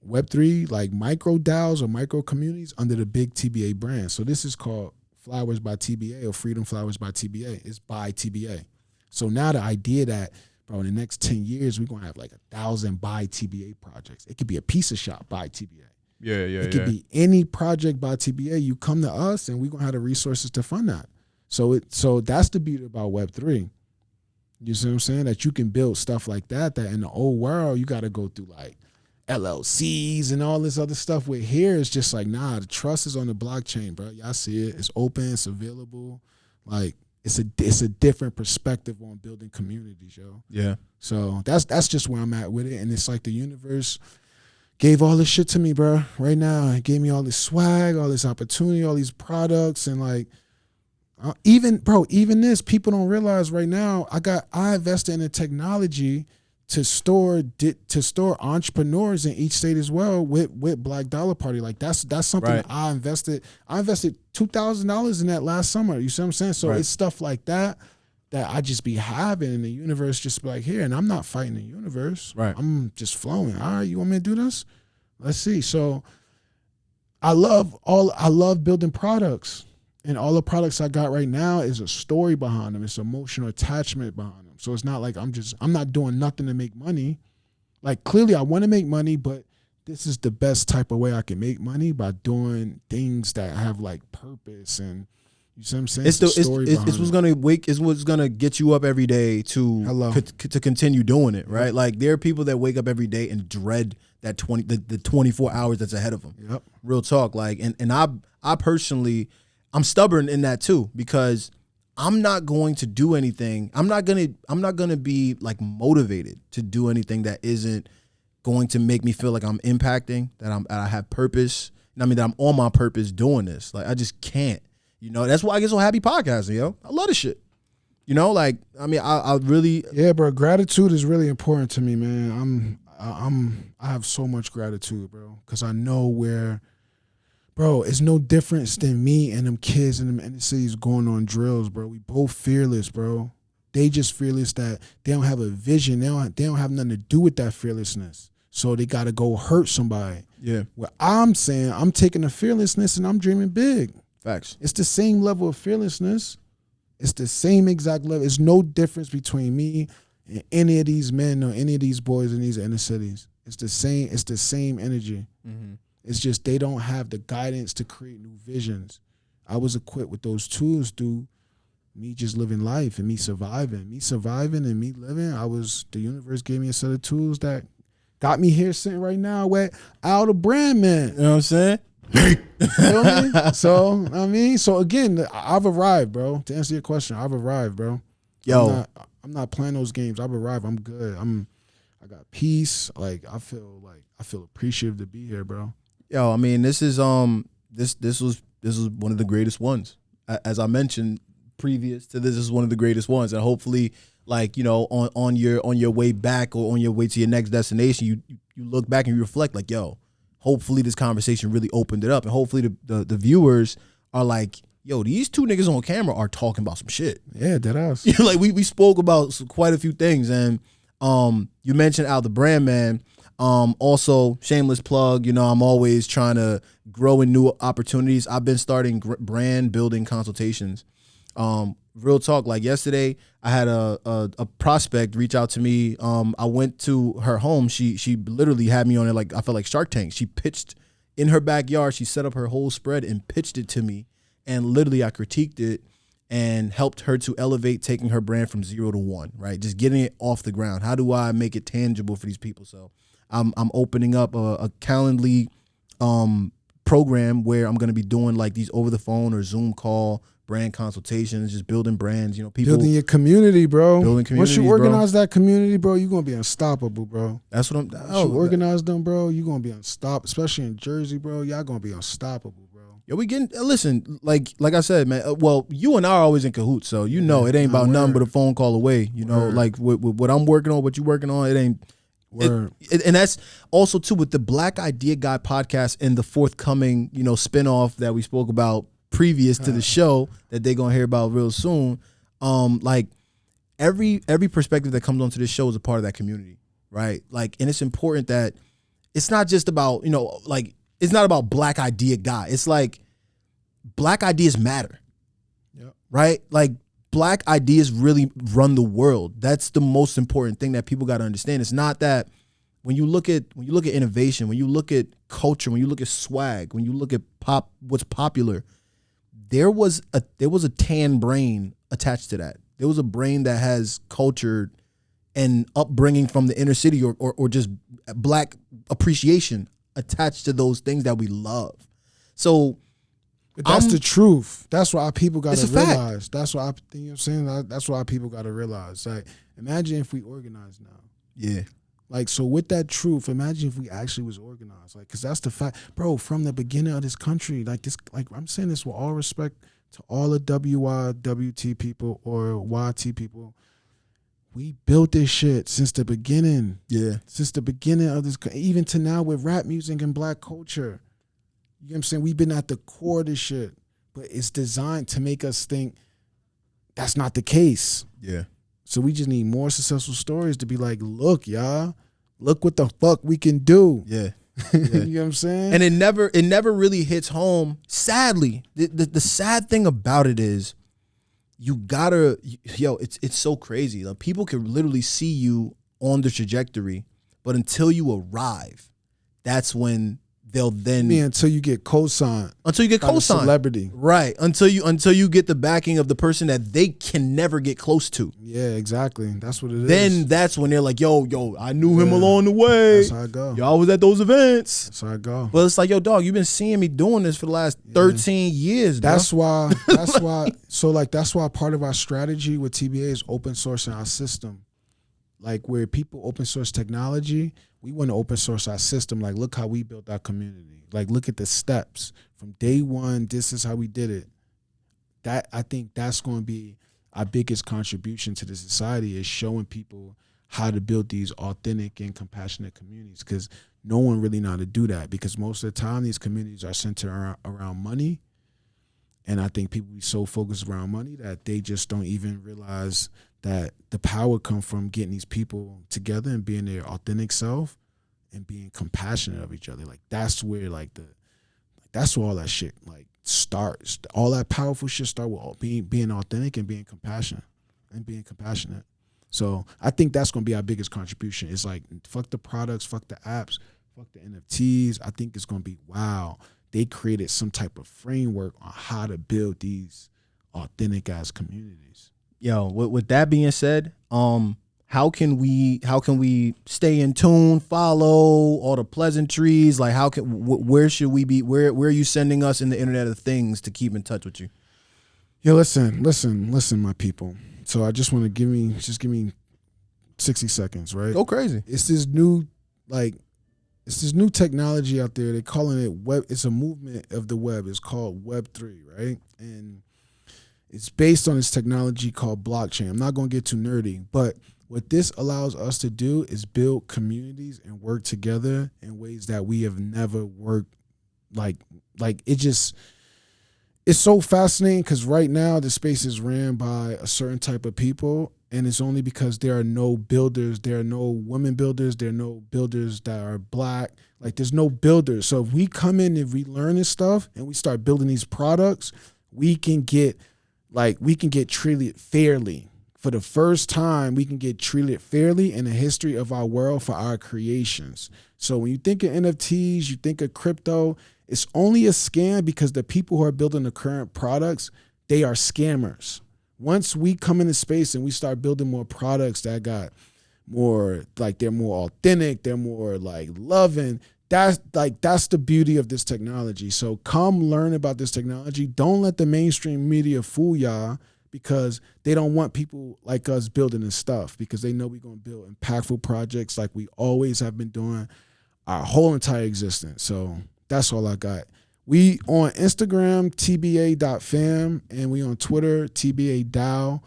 Web3, like micro DAOs or micro communities under the big TBA brand. So this is called Flowers by TBA or Freedom Flowers by TBA. It's by TBA. So now the idea that, bro, in the next 10 years, we're going to have like 1,000 by TBA projects. It could be a pizza shop by TBA. It could be any project by TBA. You come to us and we're going to have the resources to fund that. So that's the beauty about Web3. You see what I'm saying? That you can build stuff like that in the old world, you got to go through like LLCs and all this other stuff. With here, it's just like, nah, the trust is on the blockchain, bro. Y'all see it. It's open. It's available. Like, it's a different perspective on building communities, yo. Yeah. So that's just where I'm at with it. And it's like the universe gave all this shit to me, bro. Right now, it gave me all this swag, all this opportunity, all these products, and like even this, people don't realize right now. I invested in the technology to store entrepreneurs in each state as well with Black Dollar Party. Like that's something Right. I invested $2,000 in that last summer. You see what I'm saying? So It's stuff like that I just be having, and the universe just be like, here, and I'm not fighting the universe. Right. I'm just flowing. All right, you want me to do this? Let's see. So I love building products. And all the products I got right now is a story behind them. It's emotional attachment behind them. So it's not like I'm not doing nothing to make money. Like clearly I want to make money, but this is the best type of way I can make money, by doing things that have like purpose, and you see what I'm saying? It's what's gonna get you up every day to continue doing it, right? Like there are people that wake up every day and dread that 24 hours that's ahead of them. Yep. Real talk. Like and I personally, I'm stubborn in that too, because I'm not going to do anything. I'm not gonna be like motivated to do anything that isn't going to make me feel like I'm impacting, that I have purpose. I mean, that I'm on my purpose doing this. Like I just can't. You know, that's why I get so happy podcasting, yo. I love this shit. You know, like I mean, I really bro. Gratitude is really important to me, man. I have so much gratitude, bro, because I know where. Bro, it's no difference than me and them kids in them inner cities going on drills, bro. We both fearless, bro. They just fearless that they don't have a vision. They don't have nothing to do with that fearlessness. So they got to go hurt somebody. Yeah. What I'm saying, I'm taking the fearlessness and I'm dreaming big. Facts. It's the same level of fearlessness. It's the same exact level. There's no difference between me and any of these men or any of these boys in these inner cities. It's the same energy. Mm-hmm. It's just they don't have the guidance to create new visions. I was equipped with those tools through me just living life and me surviving and me living. The universe gave me a set of tools that got me here sitting right now with Al the brand man. You know what I'm saying? You know what I mean? So again, I've arrived, bro. To answer your question, I've arrived, bro. Yo. I'm not playing those games. I've arrived. I'm good. I got peace. Like I feel appreciative to be here, bro. Yo, I mean, this was one of the greatest ones. As I mentioned previous to this is one of the greatest ones, and hopefully, like, you know, on your way back or on your way to your next destination, you look back and you reflect like, yo, hopefully this conversation really opened it up, and hopefully the viewers are like, yo, these two niggas on camera are talking about some shit. Yeah, that us. Like we spoke about quite a few things, and you mentioned Al the brand man. Also, shameless plug, you know, I'm always trying to grow in new opportunities. I've been starting brand building consultations. Real talk, like yesterday, I had a prospect reach out to me. I went to her home. She literally had me on it like I felt like Shark Tank. She pitched in her backyard. She set up her whole spread and pitched it to me. And literally I critiqued it and helped her to elevate, taking her brand from 0 to 1, right? Just getting it off the ground. How do I make it tangible for these people? So I'm opening up a Calendly program where I'm going to be doing like these over the phone or Zoom call brand consultations, just building brands, you know, people building your community, bro. Building communities, once you organize that community, bro, you're going to be unstoppable, bro. That's what I'm Once you organize them, bro, you're going to be unstoppable, especially in Jersey, bro. Y'all going to be unstoppable, bro. Yo, we getting, listen, like I said, man, well, you and I are always in cahoots, so you know it ain't about nothing but a phone call away, you know, like with what I'm working on, what you working on, it ain't. And that's also too with the Black Idea Guy podcast and the forthcoming, you know, spinoff that we spoke about previous to the show that they're gonna hear about real soon. Like every perspective that comes onto this show is a part of that community, right? Like, and it's important that it's not just about, you know, like it's not about Black Idea Guy. It's like Black ideas matter, right? Like Black ideas really run the world. That's the most important thing that people got to understand. It's not that when you look at innovation, when you look at culture, when you look at swag, when you look at what's popular, there was a tan brain attached to that. There was a brain that has culture and upbringing from the inner city or just Black appreciation attached to those things that we love. So But that's the truth. That's why people got to Fact. realize. That's why you know what I'm saying. That's why people got to realize. Like, imagine if we organized now. Yeah. Like, so with that truth, imagine if we actually was organized. Like, because that's the fact, bro. From the beginning of this country, like this, like I'm saying this with all respect to all the WYWT people or YT people. We built this shit since the beginning. Yeah. Since the beginning of this, even to now with rap music and black culture. You know what I'm saying? We've been at the core of this shit, but it's designed to make us think that's not the case. Yeah. So we just need more successful stories to be like, look, y'all, look what the fuck we can do. Yeah. You know what I'm saying? And it never really hits home. Sadly, the sad thing about it is you gotta, it's so crazy. Like, people can literally see you on the trajectory, but until you arrive, that's when they'll then until you get co-signed. Until you get co-signed. Celebrity. Right. Until you get the backing of the person that they can never get close to. Yeah, exactly. That's what it is. Then that's when they're like, yo, I knew him along the way. That's how I go. Y'all was at those events. That's how I go. But it's like, yo, dog, you've been seeing me doing this for the last 13 years, bro. That's why that's why part of our strategy with TBA is open sourcing our system. Like, where people open source technology, we want to open source our system. Like, look how we built our community. Like, look at the steps from day one. This is how we did it. That, I think that's going to be our biggest contribution to the society, is showing people how to build these authentic and compassionate communities, because no one really know how to do that, because most of the time these communities are centered around money. And I think people be so focused around money that they just don't even realize that the power comes from getting these people together and being their authentic self and being compassionate of each other. Like, that's where that's where all that shit like starts. All that powerful shit start with being authentic and being compassionate So I think that's gonna be our biggest contribution. It's like, fuck the products, fuck the apps, fuck the NFTs. I think it's gonna be, wow, they created some type of framework on how to build these authentic ass communities. Yo, with that being said, how can we stay in tune, follow all the pleasantries? Like, where should we be? Where are you sending us in the Internet of Things to keep in touch with you? Yo, listen, my people. So I just want to give me 60 seconds, right? Go crazy. It's this new technology out there. They're calling it web. It's a movement of the web. It's called Web3, right? And it's based on this technology called blockchain. I'm not going to get too nerdy, but what this allows us to do is build communities and work together in ways that we have never worked. Like it's so fascinating, because right now the space is ran by a certain type of people, and it's only because there are no builders, there are no women builders, there are no builders that are black. Like, there's no builders. So if we come in and we learn this stuff and we start building these products, we can get treated fairly. For the first time, we can get treated fairly in the history of our world for our creations. So when you think of NFTs, you think of crypto, it's only a scam because the people who are building the current products, they are scammers. Once we come into space and we start building more products that got more, like, they're more authentic, they're more like loving, that's the beauty of this technology. So come learn about this technology. Don't let the mainstream media fool y'all, because they don't want people like us building this stuff, because they know we're going to build impactful projects like we always have been doing our whole entire existence. So that's all I got. We on Instagram, tba.fam, and we on Twitter, tba.dao,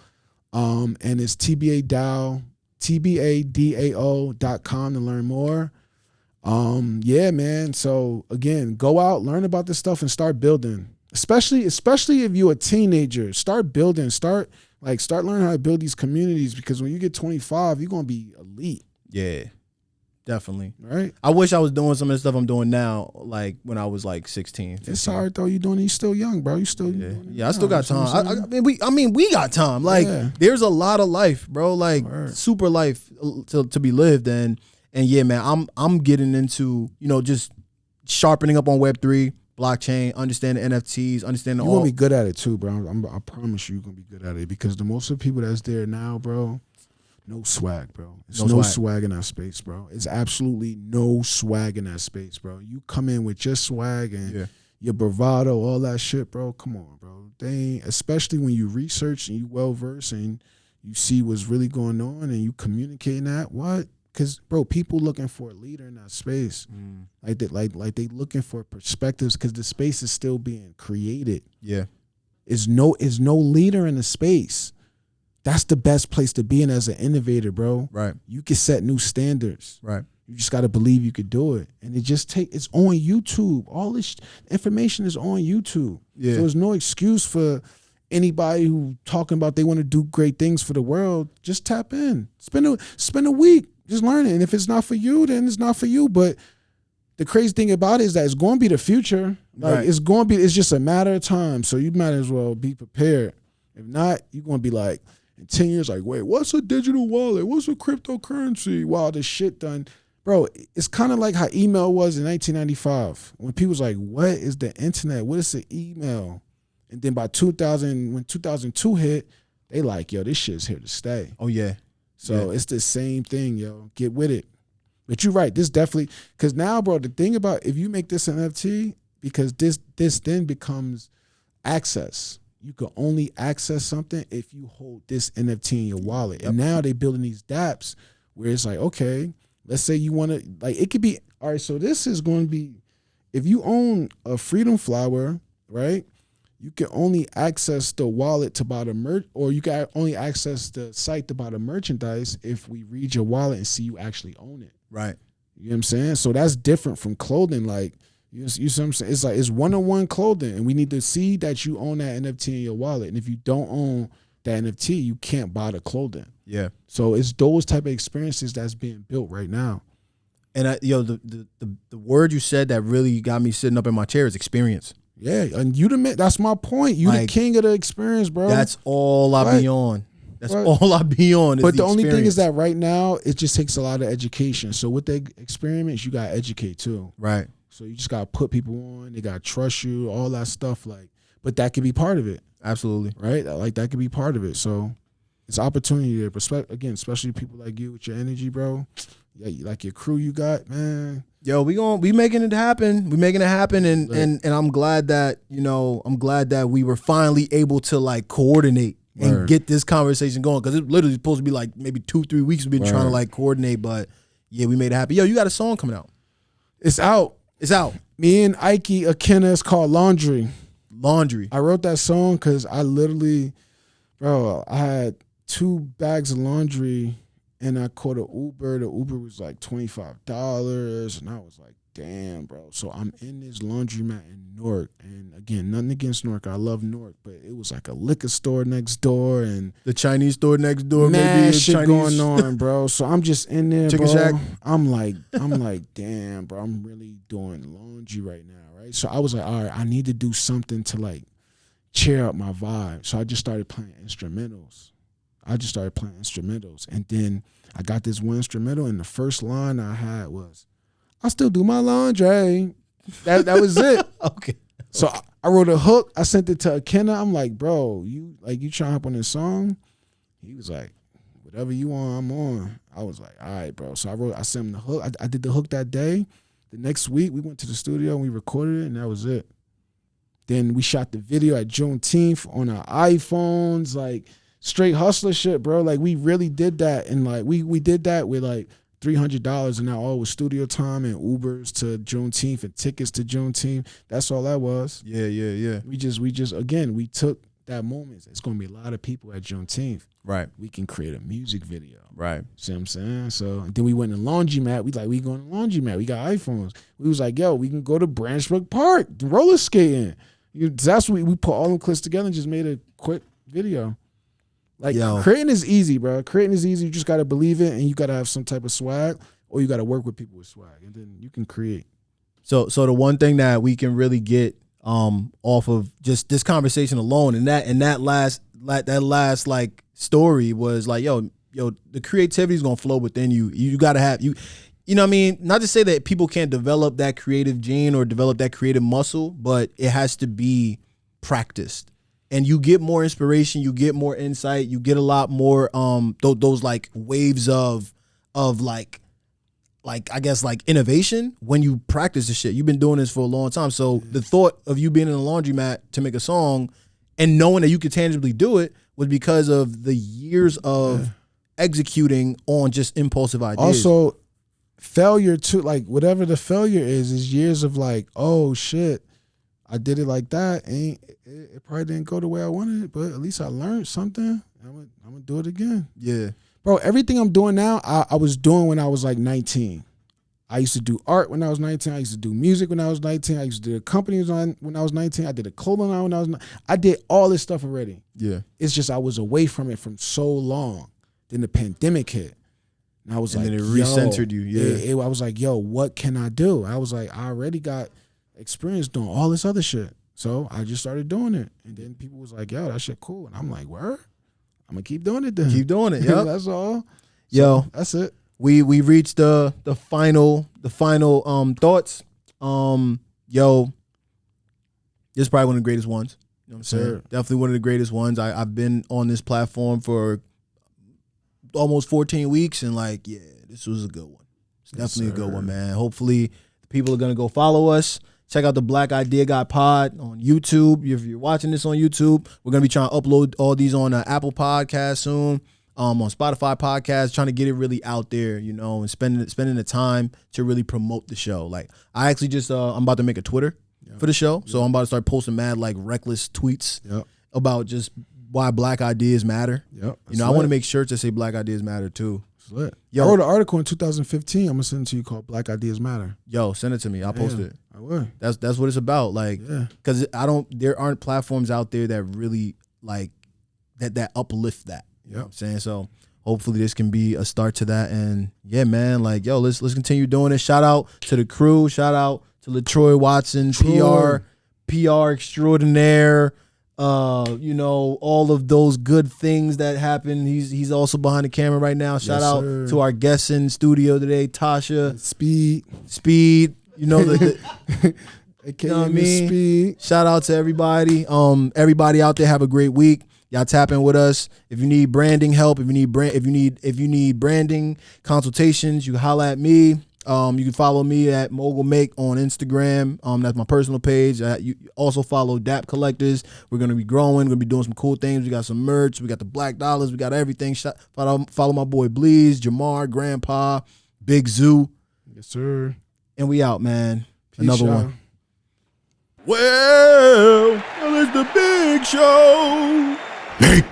and it's tba.dao, tbadao.com to learn more. Yeah, man. So again, go out, learn about this stuff, and start building. Especially if you're a teenager, start building, start learning how to build these communities, because when you get 25, you're gonna be elite. Yeah, definitely. Right? I wish I was doing some of the stuff I'm doing now, like when I was like 16. 15. It's hard though. You're still young, bro. You still I still got time. I mean, we got time. Like, there's a lot of life, bro. Like, super life to be lived, and yeah, man. I'm getting into, just sharpening up on Web3. Blockchain, understanding NFTs, understanding all. You're going to be good at it too, bro. I promise you're going to be good at it, because the most of the people that's there now, bro, no swag, bro. It's no swag in that space, bro. It's absolutely no swag in that space, bro. You come in with your swag and your bravado, all that shit, bro. Come on, bro. They ain't, especially when you research and you well versed and you see what's really going on and you communicating that. What? Because, bro, people looking for a leader in that space. Like they looking for perspectives because the space is still being created. Yeah. Is no leader in the space. That's the best place to be in as an innovator, bro. Right. You can set new standards. Right. You just got to believe you could do it. And it's on YouTube. All this information is on YouTube. Yeah. So there's no excuse for anybody who talking about they want to do great things for the world. Just tap in. Spend a week. Just learn it. And if it's not for you, then it's not for you. But the crazy thing about it is that it's going to be the future. Like right. It's just a matter of time. So you might as well be prepared. If not, you're going to be like, in 10 years, like, wait, what's a digital wallet? What's a cryptocurrency? Wow, this shit done. Bro, it's kind of like how email was in 1995. When people was like, what is the internet? What is an email? And then by 2000, when 2002 hit, they like, yo, this shit's here to stay. Oh, yeah. So it's the same thing, yo. Get with it. But you're right. This definitely, because now, bro, the thing about if you make this an NFT, because this then becomes access. You can only access something if you hold this NFT in your wallet. Yep. And now they building these dApps where it's like, okay, let's say you want to, like, it could be, all right, so this is going to be, if you own a Freedom Flower, right, you can only access the wallet to buy the merch, or you can only access the site to buy the merchandise if we read your wallet and see you actually own it. Right. You know what I'm saying? So that's different from clothing. Like, you see what I'm saying? It's like it's one-on-one clothing, and we need to see that you own that NFT in your wallet. And if you don't own that NFT, you can't buy the clothing. Yeah. So it's those type of experiences that's being built right now. And the word you said that really got me sitting up in my chair is experience. Yeah, and you the man. That's my point. You the king of the experience, bro. That's all I be on. That's all I be on. But the only thing is that right now it just takes a lot of education. So with the experiments, you gotta educate too. Right. So you just gotta put people on. They gotta trust you. All that stuff. Like, but that could be part of it. Absolutely. Right. Like that could be part of it. So it's opportunity there. But again, especially people like you with your energy, bro. Yeah, like your crew you got, man. Yo, we making it happen. We making it happen, and I'm glad that we were finally able to like coordinate and get this conversation going, because it's literally supposed to be like maybe 2-3 weeks we've been trying to like coordinate, but yeah, we made it happen. Yo, you got a song coming out? It's out. It's out. Me and Ike Akena, it's called Laundry. I wrote that song because I literally, bro, I had 2 bags of laundry. And I caught an Uber. The Uber was like $25. And I was like, damn, bro. So I'm in this laundromat in Newark. And again, nothing against Newark. I love Newark. But it was like a liquor store next door. And the Chinese store next door. Mad shit Chinese going on, bro. So I'm just in there, Chicken bro. Shack. I'm like, damn, bro. I'm really doing laundry right now, right? So I was like, all right, I need to do something to like cheer up my vibe. So I just started playing instrumentals. And then I got this one instrumental, and the first line I had was, I still do my laundry. That was it. Okay. So I wrote a hook. I sent it to Akena. I'm like, bro, you trying to hop on this song? He was like, whatever you want, I'm on. I was like, all right, bro. So I sent him the hook. I did the hook that day. The next week, we went to the studio and we recorded it, and that was it. Then we shot the video at Juneteenth on our iPhones, like, straight hustler shit, bro. Like, we really did that. And like we did that with like $300, and now all was studio time and Ubers to Juneteenth and tickets to Juneteenth. That's all that was. Yeah. We just again, we took that moment. It's gonna be a lot of people at Juneteenth. Right. We can create a music video. Right. See what I'm saying? So then we went to laundromat. We going to laundromat. We got iPhones. We was like, yo, we can go to Branchbrook Park, roller skating. That's what we put all them clips together and just made a quick video. Like, creating is easy, bro. Creating is easy. You just got to believe it, and you got to have some type of swag, or you got to work with people with swag, and then you can create. So the one thing that we can really get off of just this conversation alone, and that last like story was like, yo, the creativity is gonna flow within you. You got to have you know what I mean? Not to say that people can't develop that creative gene or develop that creative muscle, but it has to be practiced. And you get more inspiration, you get more insight, you get a lot more those like waves of like like I guess like innovation when you practice the shit. You've been doing this for a long time. So the thought of you being in a laundromat to make a song and knowing that you could tangibly do it was because of the years of executing on just impulsive ideas. Also, failure too, like whatever the failure is years of like, oh shit, I did it like that, and it probably didn't go the way I wanted it, but at least I learned something. I'm gonna do it again. Yeah. Bro, everything I'm doing now, I was doing when I was like 19. I used to do art when I was 19. I used to do music when I was 19. I used to do a company when I was 19. I did a clothing line when I was 19. I did all this stuff already. Yeah. It's just I was away from it from so long. Then the pandemic hit. And I was and like, then it recentered you. Yeah. I was like, yo, what can I do? I was like, I already got experience doing all this other shit. So I just started doing it. And then people was like, yo, that shit cool. And I'm like, word? I'm gonna keep doing it then. Keep doing it. Yep. That's all. Yo, so that's it. We reached the final thoughts. Yo, this is probably one of the greatest ones. You know what I'm saying? Definitely one of the greatest ones. I've been on this platform for almost 14 weeks, and like, yeah, this was a good one. It's definitely a good one, man. Hopefully, the people are gonna go follow us. Check out the Black Idea Guy Pod on YouTube. If you're watching this on YouTube, we're going to be trying to upload all these on Apple Podcasts soon, on Spotify Podcasts, trying to get it really out there, you know, and spending the time to really promote the show. Like, I actually just, I'm about to make a Twitter for the show. So I'm about to start posting mad, like, reckless tweets about just why Black Ideas matter. You know, I want to make shirts that say Black Ideas Matter, too. Lit. Yo, I wrote an article in 2015. I'm gonna send it to you called "Black Ideas Matter." Yo, send it to me. I'll post it. I will. That's what it's about. Like, because there aren't platforms out there that really like that uplift that. You know what I'm saying? So hopefully this can be a start to that. And yeah, man, like, yo, let's continue doing it. Shout out to the crew. Shout out to LaTroy Watson, PR extraordinaire. You know, all of those good things that happen. He's also behind the camera right now. Shout out to our guests in studio today, Tasha. Speed. You know the you know what I mean? Speed. Shout out to everybody. Everybody out there, have a great week. Y'all tap in with us. If you need branding help, if you need branding consultations, you can holla at me. You can follow me at Mogul Make on Instagram. That's my personal page. You also follow DAP Collectors. We're going to be growing. We're going to be doing some cool things. We got some merch. We got the Black Dollars. We got everything. Follow my boy Bleez, Jhamar, GrandPA, Big Zoo. Yes, sir. And we out, man. Peace, Another y'all. one. Well, it's the big show. Hey.